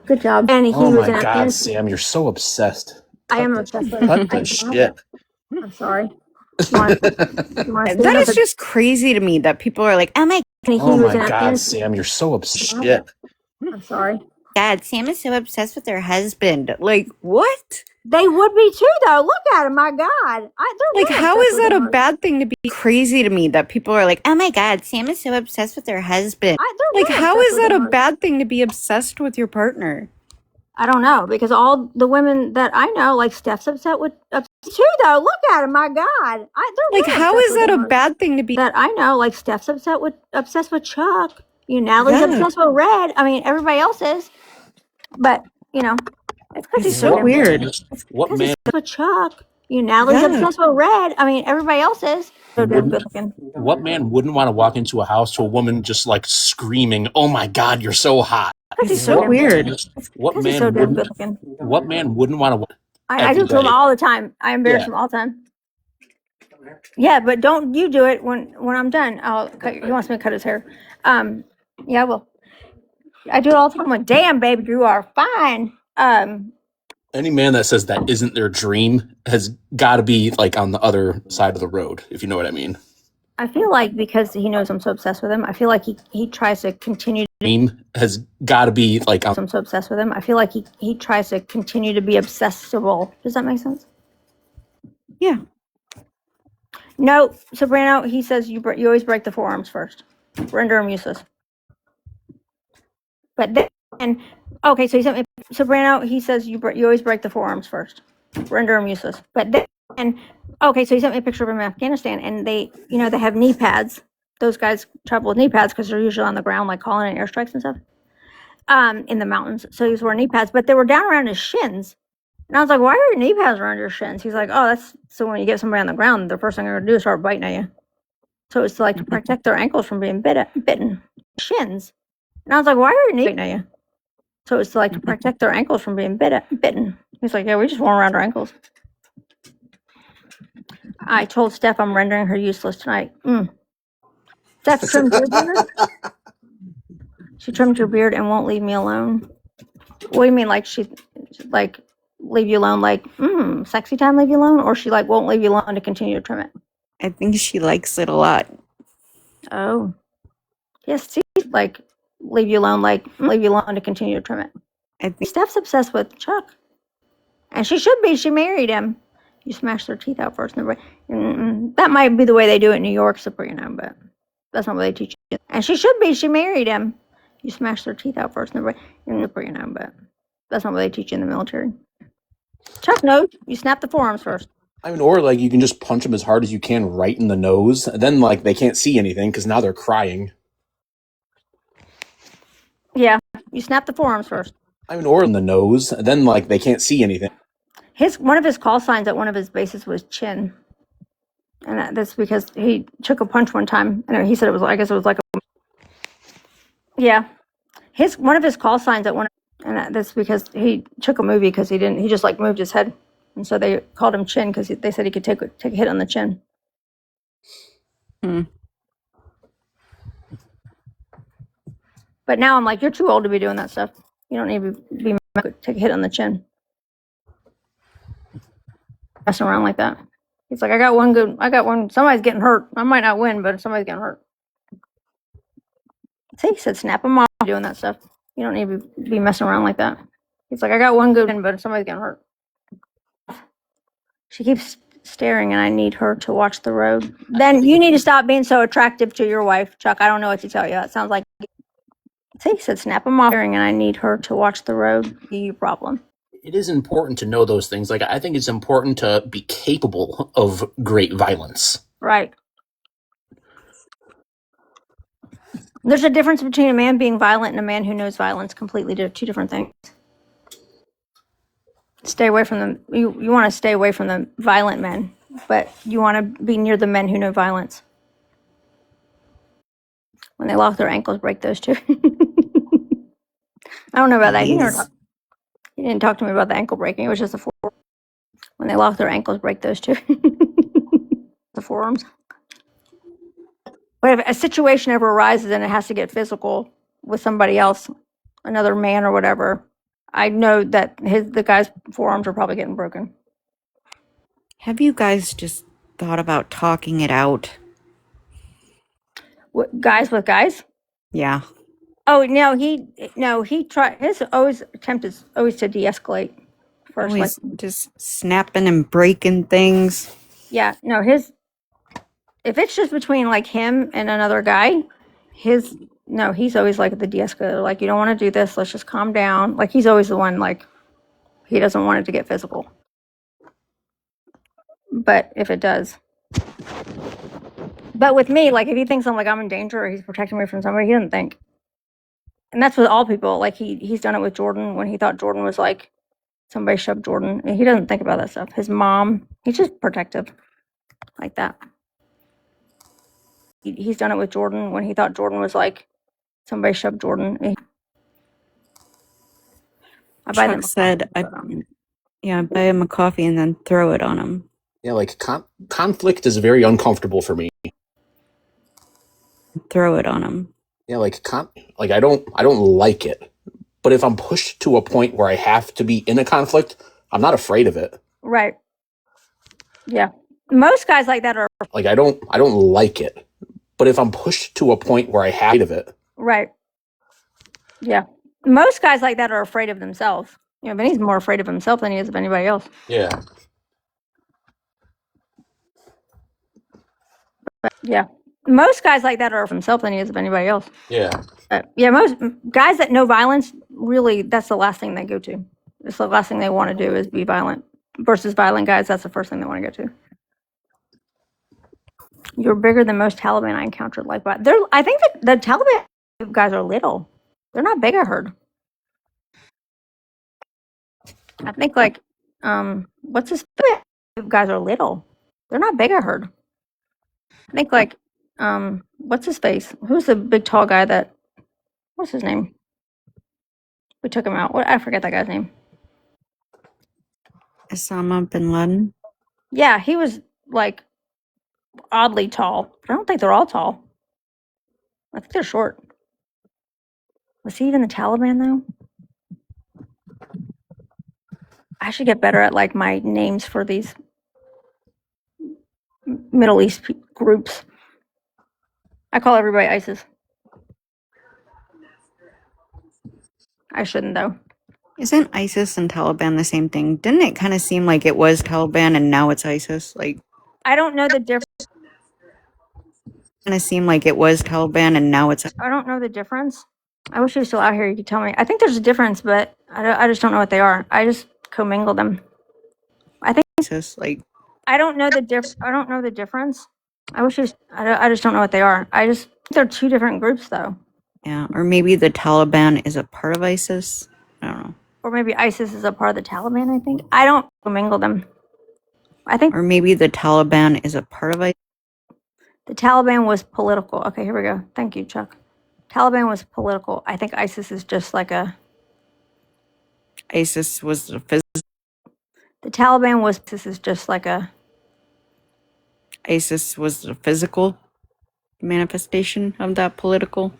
Good job. And he Oh was my in God, Afghanistan. Sam, you're so obsessed. I am Cut obsessed with the, cut it. the shit. I'm sorry. You want to That is just crazy to me that people are like, oh my he Oh was my in God, Afghanistan. Sam, you're so obsessed. Shit. I'm sorry. God, Sam is so obsessed with her husband. Like, what? They would be too, though. Look at him, my God. They're Like, really how obsessed is with that a him. bad thing to be crazy to me that people are like, oh my God, Sam is so obsessed with her husband? They're Like, really how obsessed is with that a him. bad thing to be obsessed with your partner? I don't know, because all the women that I know, like Steph's upset too, though. Look at him, my God. They're Like, really how obsessed is with that a him. bad thing to be? That I know, like Steph's obsessed with Chuck. Natalie's Yeah. obsessed with Red. I mean, everybody else is, but it's because It's so weird. What man obsessed with Chuck. Natalie's Yeah. obsessed with Red. I mean, everybody else is. So damn wouldn't good looking. what man wouldn't want to walk into a house to a woman just like screaming, "Oh my God, you're so hot"? It's so weird. What Because man he's so damn wouldn't? good looking. What man wouldn't want to? I do it to him Everybody. all the time. I embarrass Yeah. him all the time. Yeah, but don't you do it when I'm done. He wants me to cut his hair. Yeah, I will. I do it all the time. I'm like, damn, baby, you are fine. Any man that says that isn't their dream has got to be like on the other side of the road, if you know what I mean. I feel like because he knows I'm so obsessed with him, I feel like he tries to continue. Dream has got to be like on. I'm so obsessed with him. I feel like he tries to continue to be obsessible. Does that make sense? Yeah. No, Sobrano, he says you always break the forearms first. Render them useless. But then, okay, so he sent me Sobrano, he says you always break the forearms first. Render them useless. But then, okay, so he sent me a picture of him in Afghanistan, and they have knee pads. Those guys travel with knee pads because they're usually on the ground, like calling in airstrikes and stuff, in the mountains. So he was wearing knee pads, but they were down around his shins. And I was like, why are your knee pads around your shins? He's like, oh, that's so when you get somebody on the ground, the first thing they're going to do is start biting at you. So it's to protect their ankles from being bitten. Shins. And I was like, why are your knee biting at you? So it's to protect their ankles from being bitten. He's like, yeah, we just worn around our ankles. I told Steph I'm rendering her useless tonight. Steph trimmed your beard? She trimmed your beard and won't leave me alone. What do you mean, she leave you alone, sexy time leave you alone? Or she won't leave you alone to continue to trim it? I think she likes it a lot. Oh. Yes, see, leave you alone to continue to trim it. I think Steph's obsessed with Chuck. And she should be. She married him. You smash their teeth out first. That might be the way they do it in New York, Sabrina, but that's not what they teach you. And she should be. She married him. You smash their teeth out first. Sabrina, but that's not what they teach you in the military. Chuck knows. You snap the forearms first. I mean, or you can just punch them as hard as you can right in the nose. And then they can't see anything because now they're crying. Yeah, you snap the forearms first. I mean, or in the nose. And then they can't see anything. One of his call signs at one of his bases was chin. And that's because he took a punch one time. And he said it was, I guess it was yeah. One of his call signs at and that's because he took a movie because he just moved his head. And so they called him chin because they said he could take a hit on the chin. But now I'm like, you're too old to be doing that stuff. You don't need to take a hit on the chin. Messing around like that. He's like, I got one. Somebody's getting hurt. I might not win, but somebody's getting hurt. See, he said, snap them off doing that stuff. You don't need to be messing around like that. He's like, I got one good one, but somebody's getting hurt. She keeps staring, and I need her to watch the road. Then you need to stop being so attractive to your wife, Chuck. I don't know what to tell you. It sounds like. See, he said, snap them off, and I need her to watch the road. Your problem. It is important to know those things. I think it's important to be capable of great violence. Right. There's a difference between a man being violent and a man who knows violence. Completely two different things. Stay away from them. You want to stay away from the violent men, but you want to be near the men who know violence. When they lock their ankles, break those too. I don't know about that. He didn't talk to me about the ankle breaking. It was just the forearm. When they lock their ankles, break those too. The forearms. But if a situation ever arises and it has to get physical with somebody else, another man or whatever, I know that the guy's forearms are probably getting broken. Have you guys just thought about talking it out? What, guys with guys? Yeah. Oh no, he tried. His always attempt is always to de-escalate first. Like, Always just snapping and breaking things. yeah, no, his if it's just between like him and another guy, his no, he's always like the de-escalator. Like, you don't want to do this. Let's just calm down. Like, he's always the one, like, he doesn't want it to get physical. But if it does, but with me, like, if he thinks I'm in danger or he's protecting me from somebody, he doesn't think. And that's with all people. Like, he's done it with Jordan when he thought Jordan was like somebody shoved Jordan. And he doesn't think about that stuff. His mom, he's just protective like that. He's done it with Jordan when he thought Jordan was like somebody shoved Jordan. I buy them. Chuck said, I buy him a coffee and then throw it on him. Yeah, like conflict is very uncomfortable for me. Throw it on him. Yeah, like I don't like it. But if I'm pushed to a point where I have to be in a conflict, I'm not afraid of it. Right. Yeah. Most guys like that are like I don't like it. But if I'm pushed to a point where I have of it. Right. Yeah. Most guys like that are afraid of themselves. You know, Vinny's more afraid of himself than he is of anybody else. Yeah. But, yeah. Most guys like that are of himself than he is of anybody else. Yeah. Yeah, most guys that know violence, really, that's the last thing they go to. It's the last thing they want to do is be violent. Versus violent guys, that's the first thing they want to go to. You're bigger than most Taliban I encountered. Like, but I think that the Taliban guys are little. They're not big, I heard. I think like, what's his guys are little. They're not big, I heard. I think like, what's his face? Who's the big tall guy that? What's his name? We took him out. What? I forget that guy's name. Osama bin Laden. Yeah, he was like oddly tall. But I don't think they're all tall. I think they're short. Was he even the Taliban though? I should get better at like my names for these Middle East groups. I call everybody ISIS. I shouldn't though. Isn't ISIS and Taliban the same thing? Didn't it kind of seem like it was Taliban and now it's ISIS? Like, I don't know the difference. kind of seem like it was Taliban and now it's I don't know the difference. I wish he was still out here. You could tell me. I think there's a difference, but I just don't know what they are. I just commingle them. I think ISIS. Like, I don't know the I don't know the difference. I wish he was. I just don't know what they are. I just they're two different groups though. yeah, or maybe the Taliban is a part of ISIS. I don't know. Or maybe ISIS is a part of the Taliban. I think I don't commingle them. I think, or maybe the Taliban is a part of ISIS. the Taliban was political. Okay, here we go. Thank you, Chuck. Taliban was political. I think ISIS is just like a. ISIS was the The Taliban was. This is just like a. ISIS was the physical manifestation of that political.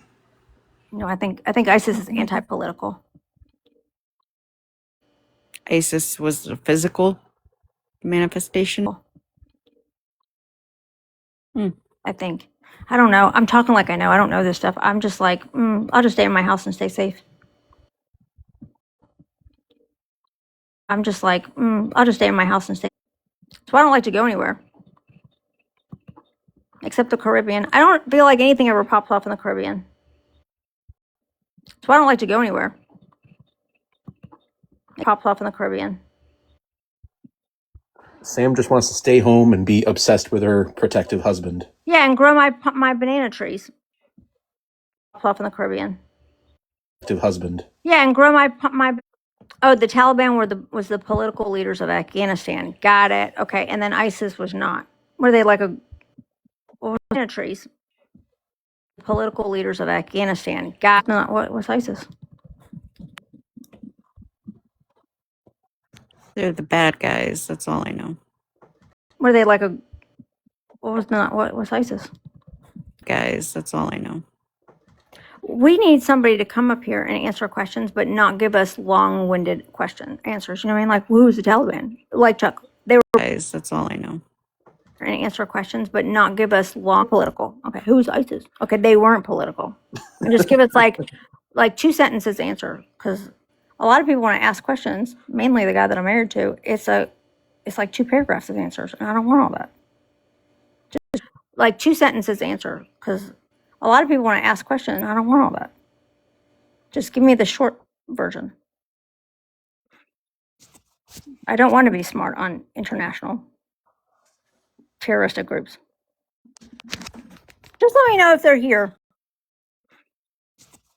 No, I think ISIS is anti-political. ISIS was the physical manifestation. I think. I don't know. I'm talking like I know. I don't know this stuff. I'm just like, I'll just stay in my house and stay safe. I'm just like, I'll just stay in my house and stay. So I don't like to go anywhere. Except the Caribbean. I don't feel like anything ever pops off in the Caribbean. So I don't like to go anywhere. It pops off in the Caribbean. Sam just wants to stay home and be obsessed with her protective husband. Yeah, and grow my banana trees. Pops off in the Caribbean. Protective husband. Yeah, and grow my. Oh, the Taliban was the political leaders of Afghanistan. Got it. Okay, and then ISIS was not. Were they like banana trees? Political leaders of Afghanistan. Got not. What was ISIS? They're the bad guys. That's all I know. Were they like what was ISIS? guys. That's all I know. We need somebody to come up here and answer questions, but not give us long-winded answers. You know what I mean? Like, who's the Taliban? Like Chuck, they were Guys, that's all I know. and answer questions, but not give us long political. Okay, who's ISIS? Okay, they weren't political. And just give us like 2 sentences answer, because a lot of people want to ask questions. Mainly the guy that I'm married to. It's like 2 paragraphs of answers, and I don't want all that. Just like 2 sentences answer, because a lot of people want to ask questions, and I don't want all that. Just give me the short version. I don't want to be smart on international terroristic groups. Just let me know if they're here.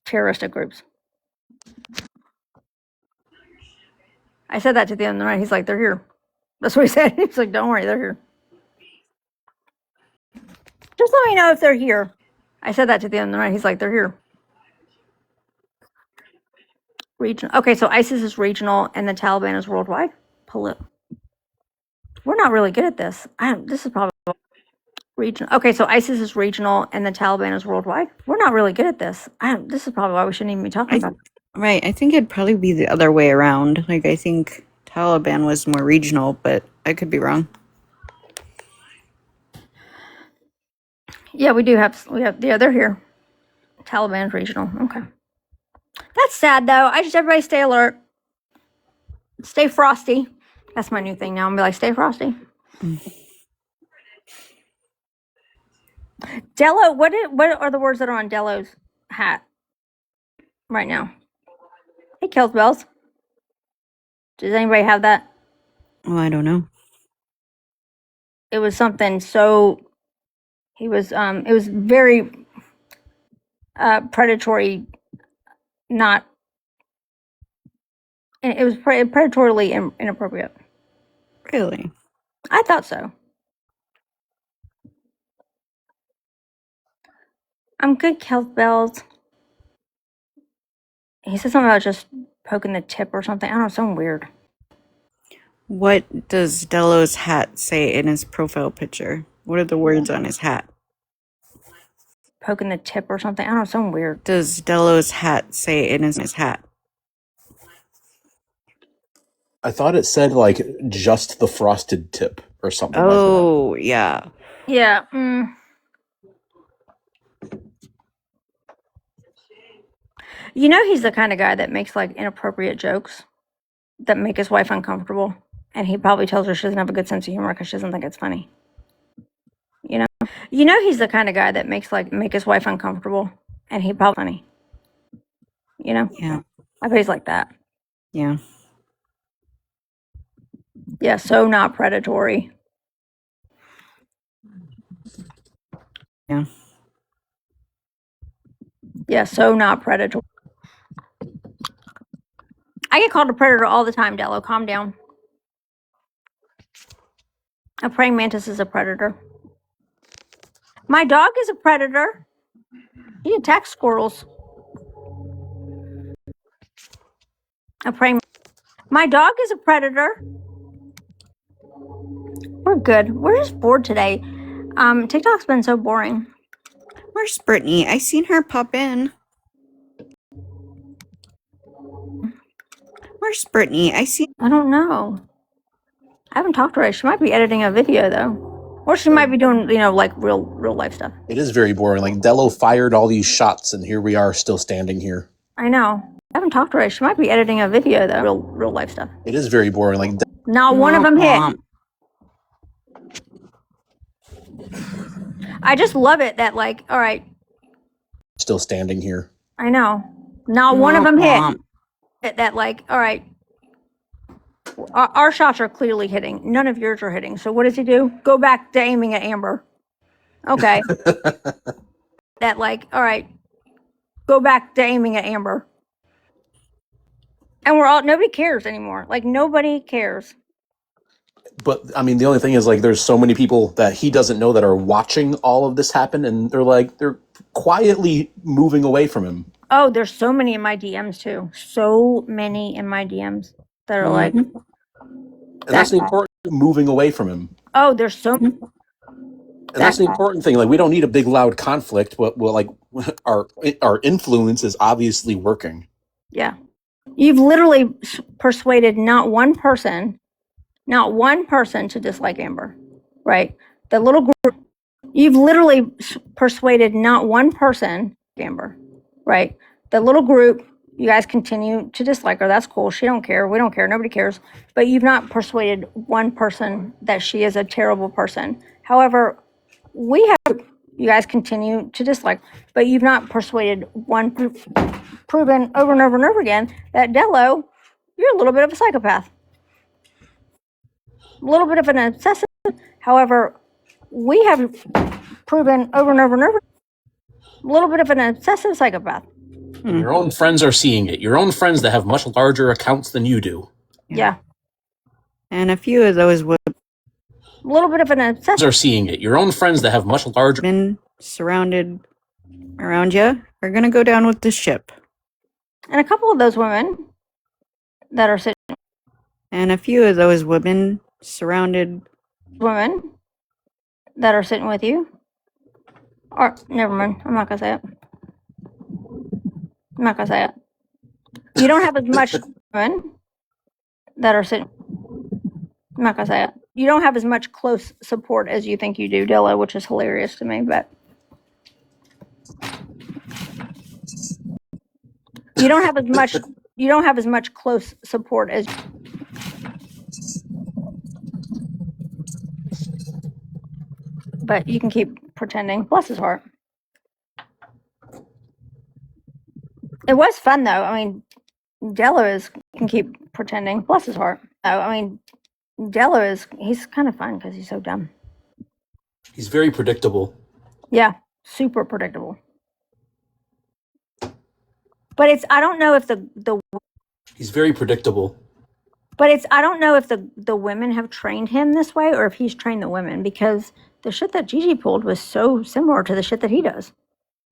Terroristic groups. I said that to the other night. He's like, they're here. That's what he said. He's like, don't worry, they're here. Just let me know if they're here. I said that to the other night. He's like, they're here. Regional. Okay, so ISIS is regional and the Taliban is worldwide. We're not really good at this. This is probably regional. Okay, so ISIS is regional and the Taliban is worldwide. We're not really good at this. This is probably why we shouldn't even be talking about it. Right. I think it'd probably be the other way around. Like, I think Taliban was more regional, but I could be wrong. Yeah, we have, yeah, they're here. Taliban's regional. Okay. That's sad though. Everybody stay alert. Stay frosty. That's my new thing now. I'm gonna be like, stay frosty. Dello, what are the words that are on Dello's hat right now? Hey, Kells Bells. Does anybody have that? Oh, I don't know. It was something so. It was very predatory. Not. It was predatorily inappropriate. Really? I thought so. I'm good, Kells Bells. He said something about just poking the tip or something. I don't know, something weird. What does Delo's hat say in his profile picture? What are the words on his hat? Poking the tip or something. I don't know, something weird. Does Delo's hat say in his hat? I thought it said like just the frosted tip or something. Oh, yeah. Yeah. You know, he's the kind of guy that makes like inappropriate jokes that make his wife uncomfortable. And he probably tells her she doesn't have a good sense of humor because she doesn't think it's funny. You know, he's the kind of guy that make his wife uncomfortable. And he probably funny. Yeah. I bet he's like that. Yeah. Yeah, so not predatory. Yeah. Yeah, so not predatory. I get called a predator all the time, Dello. Calm down. A praying mantis is a predator. My dog is a predator. He attacks squirrels. My dog is a predator. We're good. We're just bored today. TikTok's been so boring. Where's Brittany? I seen her pop in. Where's Brittany? I don't know. I haven't talked to her. She might be editing a video though, or she might be doing like real life stuff. It is very boring. Like Dello fired all these shots, and here we are still standing here. I know. I haven't talked to her. She might be editing a video though, real life stuff. It is very boring. Like not one of them hit. I just love it that like, all right, still standing here. I know. Not one of them hit. That like, all right, our shots are clearly hitting. None of yours are hitting. So what does he do? Go back to aiming at Amber. Okay. That like, all right, go back to aiming at Amber. And nobody cares anymore. Like nobody cares. But I mean, the only thing is like, there's so many people that he doesn't know that are watching all of this happen, and they're quietly moving away from him. Oh, there's so many in my DMs too. So many in my DMs that are like. And that's the important, moving away from him. Oh, there's so. And that's That the guy. important thing. Like, we don't need a big, loud conflict, but like our influence is obviously working. Yeah. You've literally persuaded not one person to dislike Amber, right? The little group, you've literally persuaded not one person, Amber, right? The little group, you guys continue to dislike her. That's cool. She don't care. We don't care. Nobody cares. But you've not persuaded one person that she is a terrible person. However, we have, you guys continue to dislike, but you've not persuaded one, proven over and over and over again that Dello, you're a little bit of a psychopath, a little bit of an obsessive. However, we have proven over and over and over, a little bit of an obsessive psychopath. And your own friends are seeing it. Your own friends that have much larger accounts than you do. Yeah. And a few of those women A little bit of an obsessive. Are seeing it. Your own friends that have much larger surrounded around you are going to go down with the ship. And a couple of those women that are sitting, And a few of those women surrounded women that are sitting with you, or never mind, I'm not gonna say it. I'm not gonna say it. You don't have as much women that are sitting. I'm not gonna say it. You don't have as much close support as you think you do, Dilla, which is hilarious to me. But you don't have as much. You don't have as much close support as. But you can keep pretending. Bless his heart. It was fun though. I mean, can keep pretending. Bless his heart. I mean, he's kind of fun because he's so dumb. He's very predictable. Yeah, super predictable. But it's, I don't know if He's very predictable. but it's, I don't know if the women have trained him this way or if he's trained the women, because the shit that Gigi pulled was so similar to the shit that he does.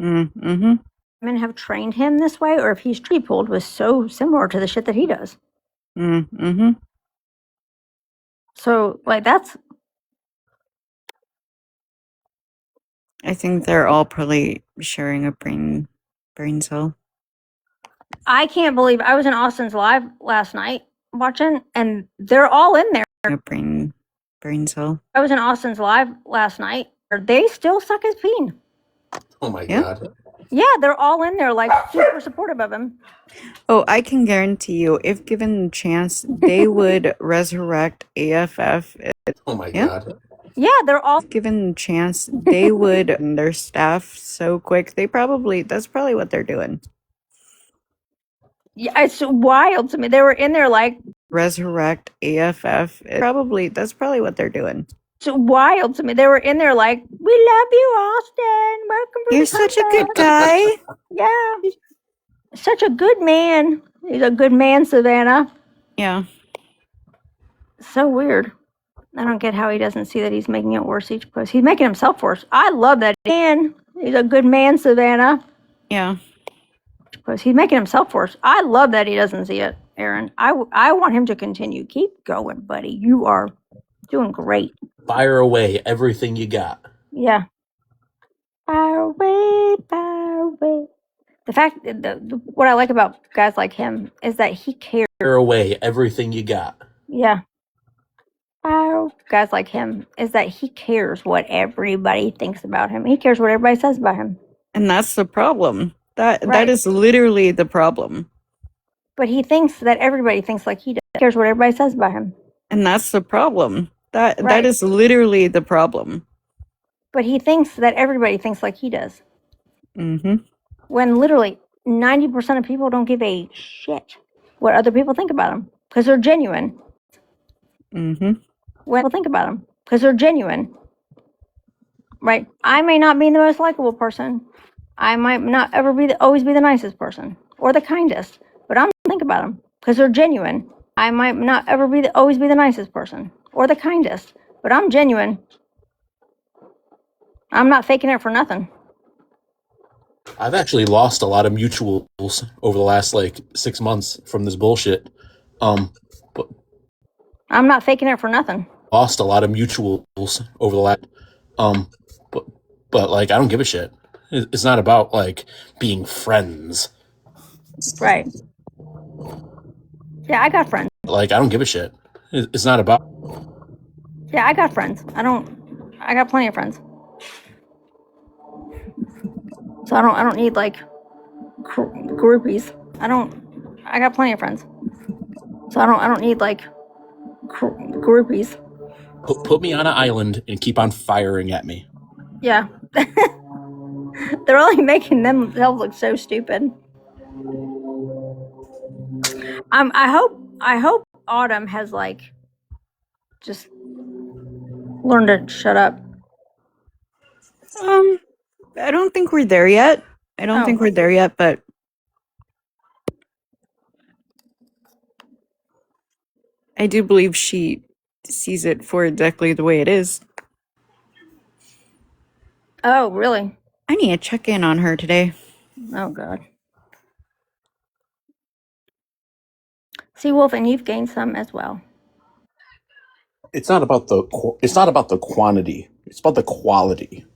Mm-hmm. Women have trained him this way or if he's pulled was so similar to the shit that he does. Mm-hmm. So like that's, I think they're all probably sharing a brain cell. I can't believe I was in Austin's live last night watching and they're all in there. A brain cell. I was in Austin's live last night. They still suck his peen. Oh my Yeah. God. Yeah, they're all in there like super supportive of him. Oh, I can guarantee you, if given the chance, they would resurrect AFF. Oh my Yeah. God. Yeah, they're all Given the chance, they would their staff so quick. That's probably what they're doing. yeah, it's wild to me. They were in there like Resurrect AFF. That's probably what they're doing. it's wild to me. They were in there like, we love you, Austin. Welcome to You're the such a comeback." good guy. Yeah. Such a good man. He's a good man, Savannah. Yeah. So weird. I don't get how he doesn't see that he's making it worse each post. He's making himself worse. I love that man. He's a good man, Savannah. Yeah. He's making himself worse. I love that he doesn't see it, Aaron. I want him to continue. Keep going, buddy. You are doing great. Fire away everything you got. Yeah. Fire away, fire away. The fact, what I like about guys like him is that he cares. Fire away everything you got. Yeah. Guys like him is that he cares what everybody thinks about him. He cares what everybody says about him. And that's the problem. That Right. is literally the problem. But he thinks that everybody thinks like he does. He cares what everybody says about him. And that's the problem. That Right. is literally the problem. But he thinks that everybody thinks like he does. Mm-hmm. When literally 90% of people don't give a shit what other people think about them because they're genuine. Mm-hmm. When people think about them because they're genuine. Right? I may not be the most likable person. I might not ever always be the nicest person or the kindest, but I'm gonna think about them because they're genuine. I might not ever always be the nicest person or the kindest, but I'm genuine. I'm not faking it for nothing. I've actually lost a lot of mutuals over the last 6 months from this bullshit. But I'm not faking it for nothing. lost a lot of mutuals over the last but like I don't give a shit. It's not about like being friends. Right. Yeah, I got friends. Like I don't give a shit. It's not about. Yeah, I got friends. I got plenty of friends. So I don't need like groupies. I got plenty of friends. So I don't need like groupies. Put me on an island and keep on firing at me. Yeah. They're only making themselves look so stupid. I hope Autumn has like just learned to shut up. I don't think we're there yet. But I do believe she sees it for exactly the way it is. Oh, really? I need to check in on her today. Oh, God. See, Wolf, and you've gained some as well. It's not about the quantity. It's about the quality.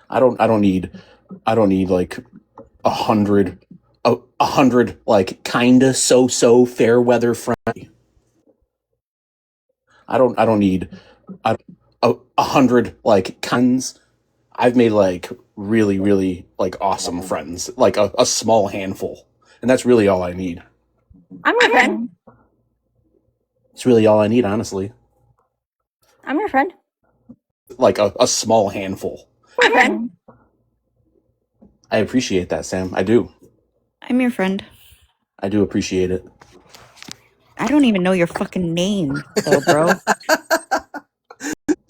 I don't need like 100 like kinda so fair weather friendly. I don't need 100 like kinds. I've made like really like awesome friends, like a small handful, and that's really all I need. I'm your friend. It's really all I need, honestly. I'm your friend. Like a small handful. My friend. I appreciate that, Sam. I do. I'm your friend. I do appreciate it. I don't even know your fucking name, though, bro.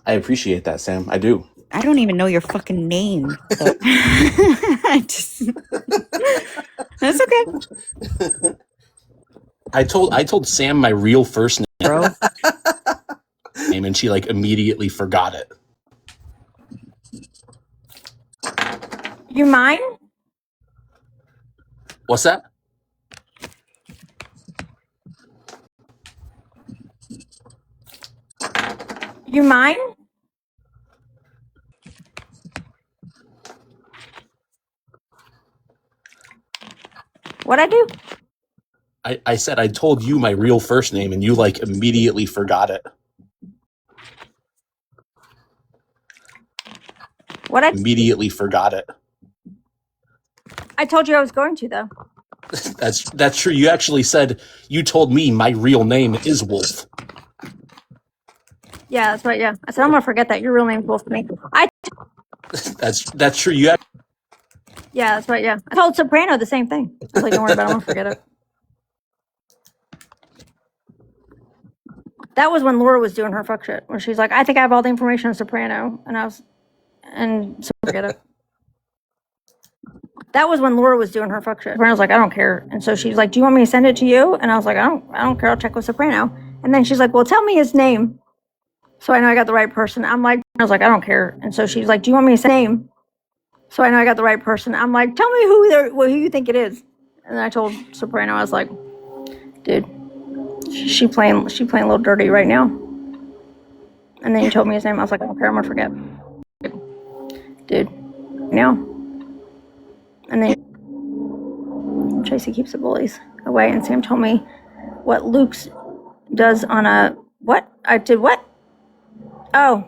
I appreciate that, Sam. I do. I don't even know your fucking name. Though. That's okay. I told Sam my real first name, bro. And she like immediately forgot it. You mine? What's that? You mine? What'd I do? I said I told you my real first name and you like immediately forgot it. Immediately forgot it. I told you I was going to, though. That's true. You actually said you told me my real name is Wolf. Yeah, that's right. Yeah, I said I'm gonna forget that your real name's Wolf to me. That's true. Yeah, that's right. Yeah, I told Soprano the same thing. I was like, don't worry about it. I'm gonna forget it. That was when Laura was doing her fuck shit, where she's like, I think I have all the information on Soprano, and so forget it. That was when Laura was doing her fuck shit. Soprano was like, I don't care, and so she's like, do you want me to send it to you? And I was like, I don't care. I'll check with Soprano. And then she's like, well, tell me his name, so I know I got the right person. I was like, I don't care. And so she's like, do you want me to send name, so I know I got the right person? I'm like, tell me who you think it is. And I told Soprano, I was like, dude, she playing a little dirty right now. And then he told me his name. I was like, I don't care. I'm gonna forget. Dude, And then Tracy keeps the bullies away. And Sam told me what Luke's does on a what? I did what? Oh,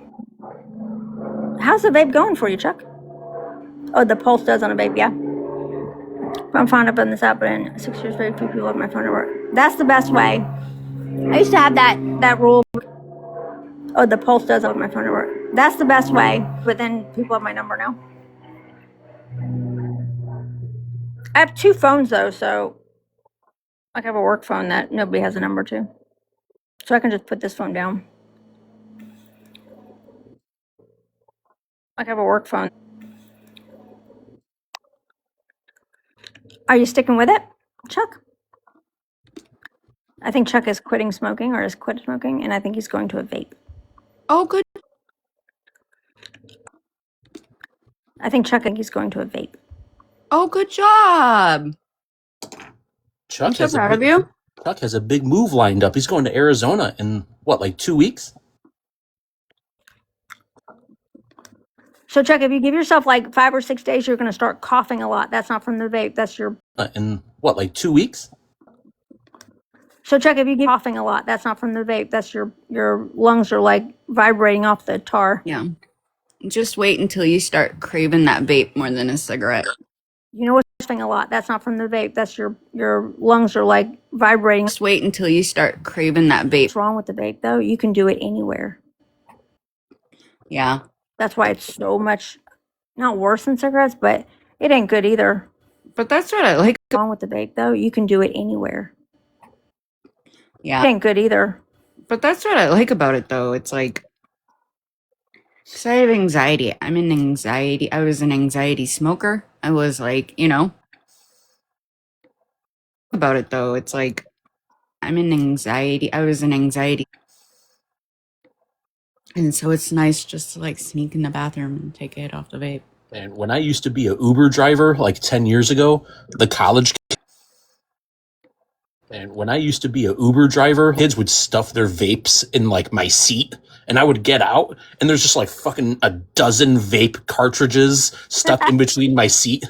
how's the vape going for you, Chuck? Oh, the Pulse does on a vape, yeah. I'm fond of on this app, but in 6 years, very few people have my phone number. That's the best way. I used to have that rule. Oh, the Pulse does have my phone number. That's the best way, but then people have my number now. I have 2 phones though, so I have a work phone that nobody has a number to. So I can just put this phone down. I have a work phone. Are you sticking with it, Chuck? I think Chuck is quitting smoking or has quit smoking, and I think he's going to a vape. Oh, good. I think he's going to a vape. Oh, good job. Chuck I'm so proud of you. Chuck has a big move lined up. He's going to Arizona in what, like 2 weeks? So Chuck, if you give yourself like 5 or 6 days, you're going to start coughing a lot. That's not from the vape. That's your. In what, like 2 weeks? So Chuck, if you give coughing a lot, that's not from the vape. That's your lungs are like vibrating off the tar. Yeah. Just wait until you start craving that vape more than a cigarette. You know what's coughing a lot? That's not from the vape. That's your lungs are like vibrating. Just wait until you start craving that vape. What's wrong with the vape though? You can do it anywhere. Yeah. That's why it's so much not worse than cigarettes, but it ain't good either. But that's what I like. What's wrong with the vape though? You can do it anywhere. Yeah. It ain't good either. But that's what I like about it though. It's like, because I have anxiety. I was an anxiety smoker. I was like, about it though. It's like, I was an anxiety. And so it's nice just to like sneak in the bathroom and take a hit off the vape. And when I used to be a Uber driver like 10 years ago, kids would stuff their vapes in like my seat, and I would get out and there's just like fucking a dozen vape cartridges stuck in between my seat.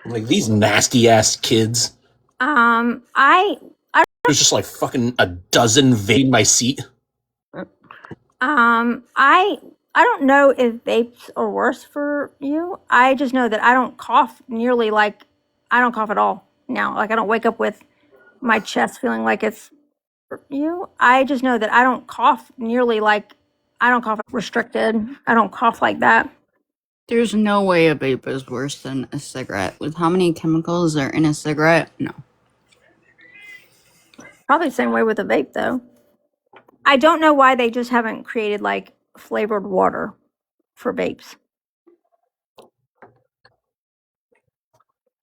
Like, these nasty ass kids. There's just like fucking a dozen vape in my seat. I don't know if vapes are worse for you. I just know that I don't cough nearly like I don't cough at all now. Like I don't wake up with my chest feeling like it's for you. I just know that I don't cough nearly like I don't cough restricted. I don't cough like that. There's no way a vape is worse than a cigarette. With how many chemicals are in a cigarette? No. Probably the same way with a vape though. I don't know why they just haven't created like flavored water for vapes.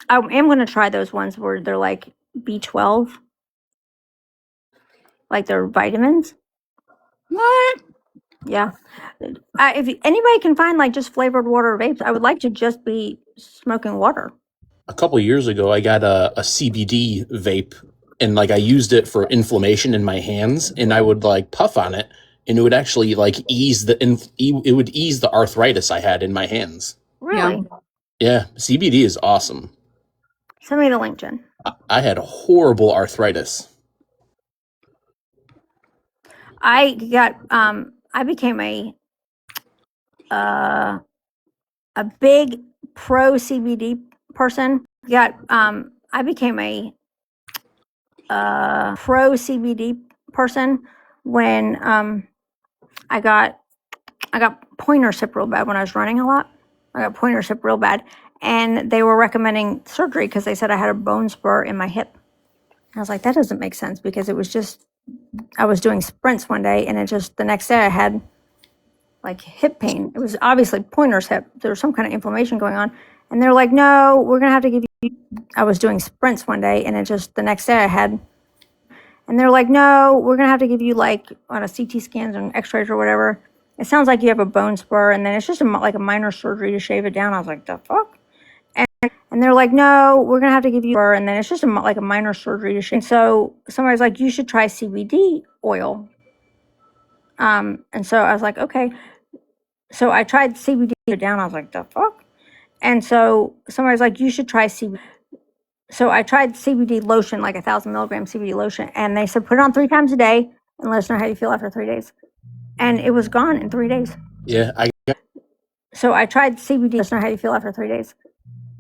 I am going to try those ones where they're like B12, like they're vitamins. What? Yeah. If anybody can find like just flavored water vapes, I would like to just be smoking water. A couple of years ago, I got a CBD vape, and like I used it for inflammation in my hands, and I would like puff on it, and it would actually like ease the arthritis I had in my hands. Really? Yeah, CBD is awesome. Send me the link, Jen. I had horrible arthritis. I became a big pro CBD person. I became a pro CBD person when I got pointer's hip real bad when I was running a lot. I got pointer's hip real bad, and they were recommending surgery because they said I had a bone spur in my hip. I was like, that doesn't make sense because it was just I was doing sprints one day, and it just the next day I had like hip pain. It was obviously pointer's hip. There was some kind of inflammation going on, and they're like, no, we're gonna have to give you. I was doing sprints one day, and it just the next day I had. And they're like, no, we're going to have to give you like on a CT scans and x-rays or whatever. It sounds like you have a bone spur. And then it's just like a minor surgery to shave it down. I was like, the fuck? And they're like, no, we're going to have to give you, and then it's just like a minor surgery to shave. And so somebody's like, you should try CBD oil. And so I was like, okay. So I tried CBD down. I was like, the fuck? And so somebody's like, you should try CBD. So I tried CBD lotion, like 1,000 milligram CBD lotion, and they said put it on 3 times a day and let us know how you feel after 3 days. And it was gone in 3 days. Yeah, So I tried CBD, let us know how you feel after 3 days.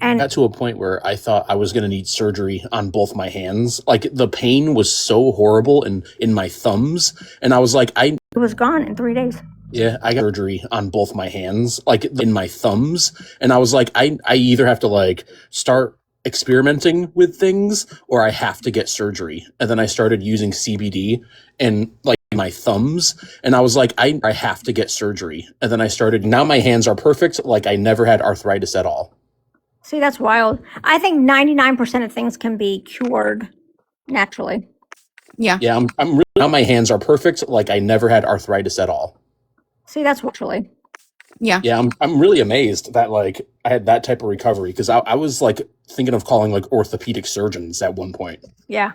And got to a point where I thought I was going to need surgery on both my hands. Like, the pain was so horrible in my thumbs, and I was like, it was gone in 3 days. Yeah, I got surgery on both my hands, like in my thumbs, and I was like, I either have to like start experimenting with things or I have to get surgery. And then I started using CBD and like my thumbs, and I was like, I have to get surgery. And then now my hands are perfect, like I never had arthritis at all. See, that's wild. I think 99% of things can be cured naturally. Yeah. Yeah, I'm really, now my hands are perfect, like I never had arthritis at all. See, that's naturally. Yeah. Yeah, I'm really amazed that like I had that type of recovery, because I was like thinking of calling like orthopedic surgeons at one point. Yeah.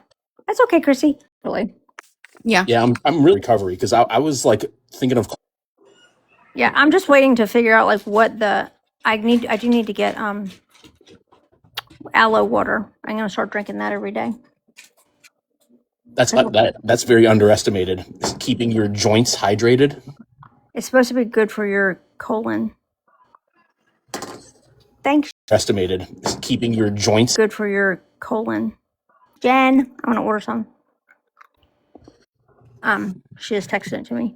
That's okay, Chrissy. Really. Yeah. Yeah, I'm really recovery, because I was like thinking of Yeah, I'm just waiting to figure out like what the I do need to get aloe water. I'm gonna start drinking that every day. That's very underestimated. Keeping your joints hydrated. It's supposed to be good for your colon. Thanks. Estimated. Keeping your joints. Good for your colon. Jen, I want to order some. She just texted it to me.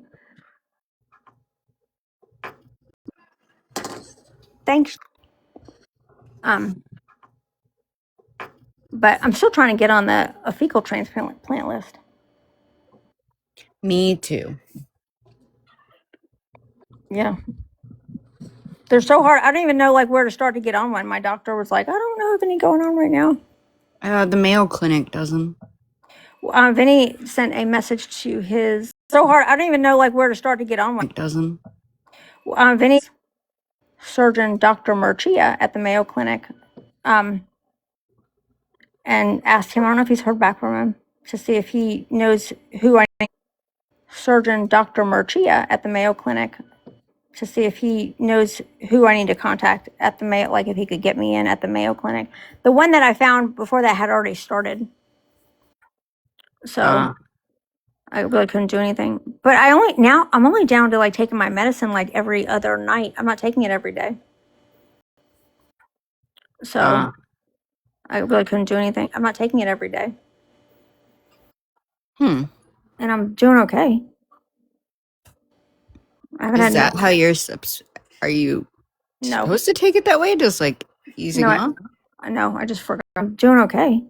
Thanks. But I'm still trying to get on a fecal transplant list. Me too. Yeah. They're so hard. I don't even know like where to start to get on one. My doctor was like, I don't know of any going on right now. The Mayo Clinic doesn't. Vinny sent a message to his. So hard. I don't even know like where to start to get on one. It doesn't. Vinny, surgeon Dr. Murcia at the Mayo Clinic, and asked him. I don't know if he's heard back from him to see if he knows who I. Surgeon Dr. Murcia at the Mayo Clinic to see if he knows who I need to contact at the Mayo, like if he could get me in at the Mayo Clinic. The one that I found before that had already started. So I really couldn't do anything. But I'm only down to like taking my medicine like every other night. I'm not taking it every day. So I really couldn't do anything. I'm not taking it every day. And I'm doing okay. I haven't Is had that how you're are you supposed to take it that way? Just like easing off? No, I just forgot. I'm doing okay.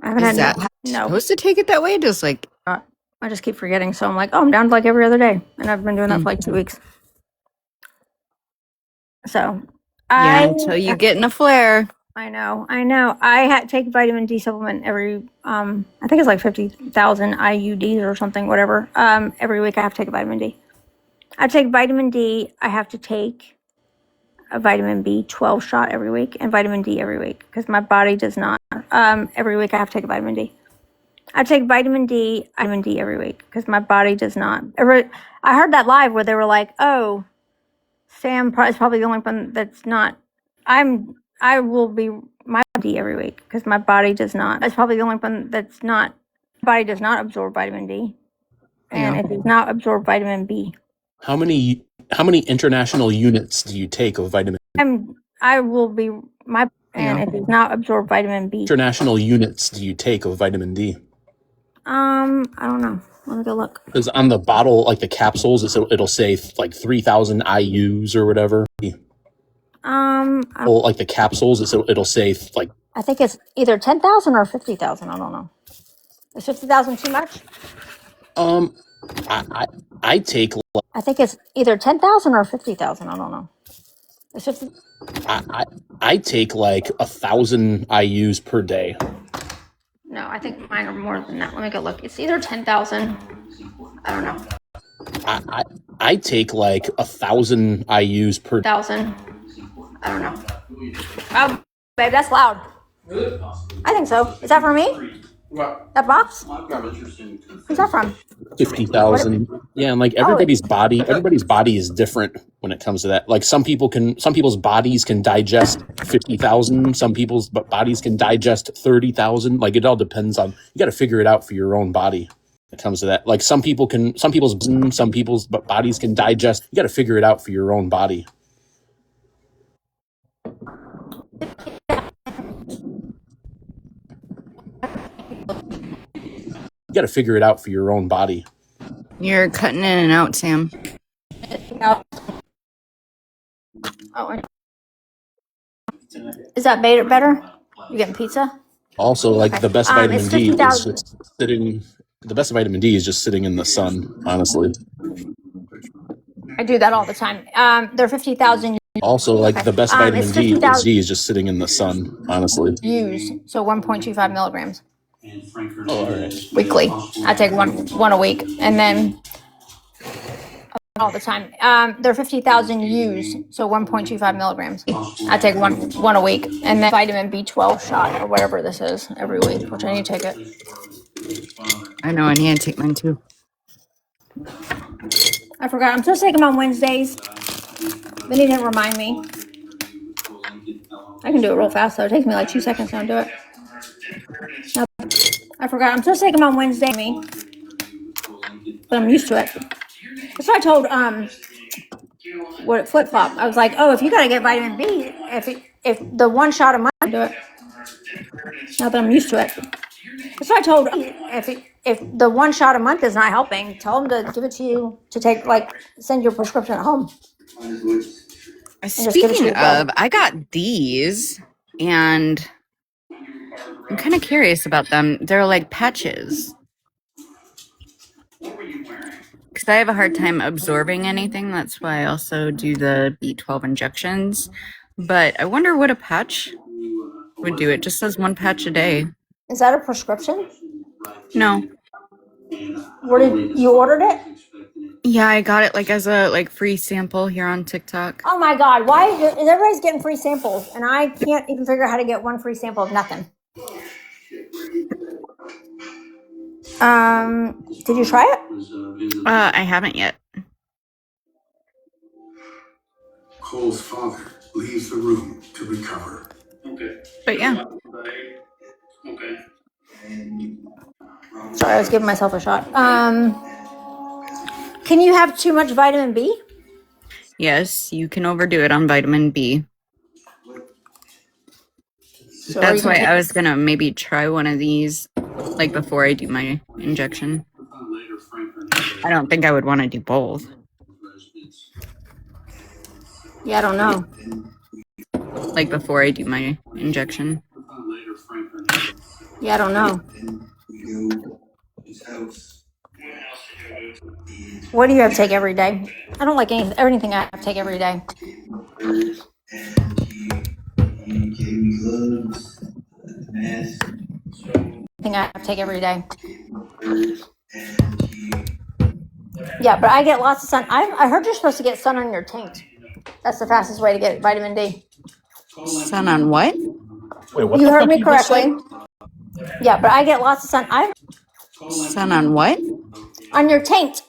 I haven't Is had that how you're supposed to take it that way? Just like I just keep forgetting. So I'm like, oh, I'm down to like every other day. And I've been doing that for like 2 weeks. So until you get in a flare. I know. I had to take vitamin D supplement every I think it's like 50,000 IUDs or something, whatever. Every week I have to take a vitamin D. I take vitamin D. I have to take a vitamin B12 shot every week and vitamin D every week because my body does not. Every week I have to take a vitamin D. I take vitamin D every week because my body does not. I heard that live where they were like, "Oh, Sam is probably the only one that's not." I will be my D every week because my body does not. It's probably the only one that's not. My body does not absorb vitamin D, and it does not absorb vitamin B. How many international units do you take of vitamin? I will be my and it does not absorb vitamin B. International units do you take of vitamin D? I don't know. Let me go look. Because on the bottle, like the capsules, it'll say like 3,000 IUs or whatever. Like the capsules, it'll say like. I think it's either 10,000 or 50,000. I don't know. Is 50,000 too much? I take. I think it's either 10,000 or 50,000. I don't know. Is 50. I take like 1,000 IUs per day. No, I think mine are more than that. Let me go look. It's either 10,000. I don't know. I take like 1,000 IUs per 1,000. I don't know. Oh, babe, that's loud. I think so. Is that for me? What? That box? Who's that from? 50,000. Yeah, and like everybody's body is different when it comes to that. Like some people's bodies can digest 50,000. Some people's bodies can digest 30,000. Like it all depends on. You got to figure it out for your own body. When it comes to that, like some people's bodies can digest. You got to figure it out for your own body. You got to figure it out for your own body. You're cutting in and out, Sam. Oh, is that better? You getting pizza? Also, like the best vitamin D is 50,000. just sitting. The best vitamin D is just sitting in the sun. Honestly. I do that all the time. They're 50,000 Also, like the best vitamin it's D 50,000 is just sitting in the sun. Honestly. used, so 1.25 milligrams All right. weekly. I take one a week, and then all the time. They're 50,000 used, so 1.25 milligrams. I take one a week, and then vitamin B12 shot or whatever this is every week, which I need to take it. I know, I need to take mine too. I I forgot. I'm supposed to take them on Wednesdays. Then he didn't remind me. I can do it real fast though. It takes me like 2 seconds to do it. No, I forgot. I'm supposed to take them on Wednesday, but I'm used to it. That's what I told what Flip Flop. I was like, oh, if you gotta get vitamin B, if the one shot a month, do it. Now that I'm used to it. That's what I told if the one shot a month is not helping, tell them to give it to you to take, like, send your prescription at home. just give it to Speaking your dog. of, I got these and I'm kind of curious about them. They're like patches. Because I have a hard time absorbing anything. That's why I also do the B12 injections. But I wonder what a patch would do. It just says one patch a day. Is that a prescription? No. Where did you ordered it? Yeah, I got it like as a free sample here on TikTok. Oh my God! Why is everybody's getting free samples and I can't even figure out how to get one free sample of nothing? Did you try it? I haven't yet. Cole's father leaves the room to recover. Okay. But yeah. Okay. Sorry, I was giving myself a shot. Can you have too much vitamin B? Yes, you can overdo it on vitamin B. So That's why I was gonna maybe try one of these like before I do my injection. I don't think I would want to do both. Yeah, I don't know. Like before I do my injection. Yeah, I don't know. What do you have to take every day? I don't like anything I have to take every day. He gave me gloves, mask. Thing I have to take every day. Yeah, but I get lots of sun. I heard you're supposed to get sun on your taint. That's the fastest way to get vitamin D. Sun on what? Wait, what? You the heard fuck me you just said? correctly. Yeah, but I get lots of sun. Sun on what? On your taint.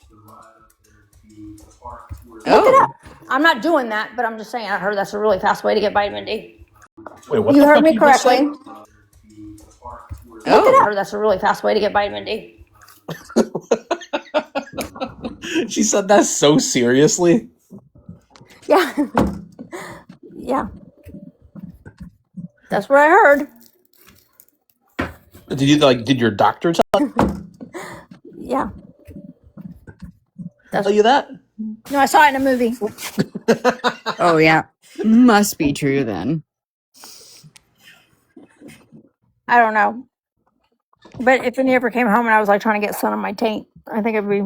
Look it up. I'm not doing that, but I'm just saying I heard that's a really fast way to get vitamin D. Wait, what? You the heard fuck me you just said? correctly. Look it up. I heard that's a really fast way to get vitamin D. She said that so seriously. Yeah. Yeah. That's what I heard. Did your doctor Yeah. tell you that? No, I saw it in a movie. Oh yeah. Must be true then. I don't know. But if any ever came home and I was like trying to get sun on my taint, I think it'd be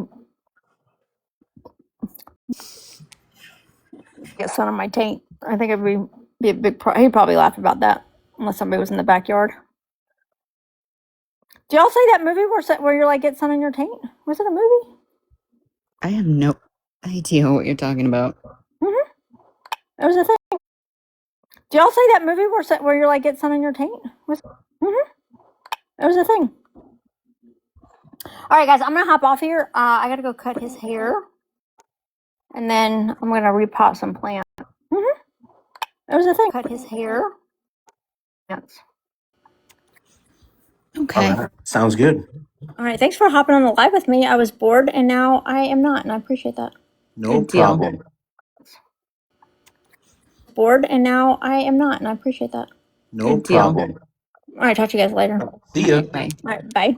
be a big he'd probably laugh about that unless somebody was in the backyard. Do y'all say that movie where you're like get sun on your taint? Was it a movie? I have no idea what you're talking about. It was a thing. Do y'all say that movie where you're like get sun on your taint? It was a thing. All right, guys, I'm gonna hop off here. I gotta go cut his hair, and then I'm gonna repot some plants. It was a thing. Cut his hair. Yes. Okay. All right. Sounds good. All right. Thanks for hopping on the live with me. I was bored, and now I am not, and I appreciate that. No Good deal. problem. Bored, and now I am not, and I appreciate that. No Good deal. problem. All right. Talk to you guys later. All See ya. Bye. right. Bye.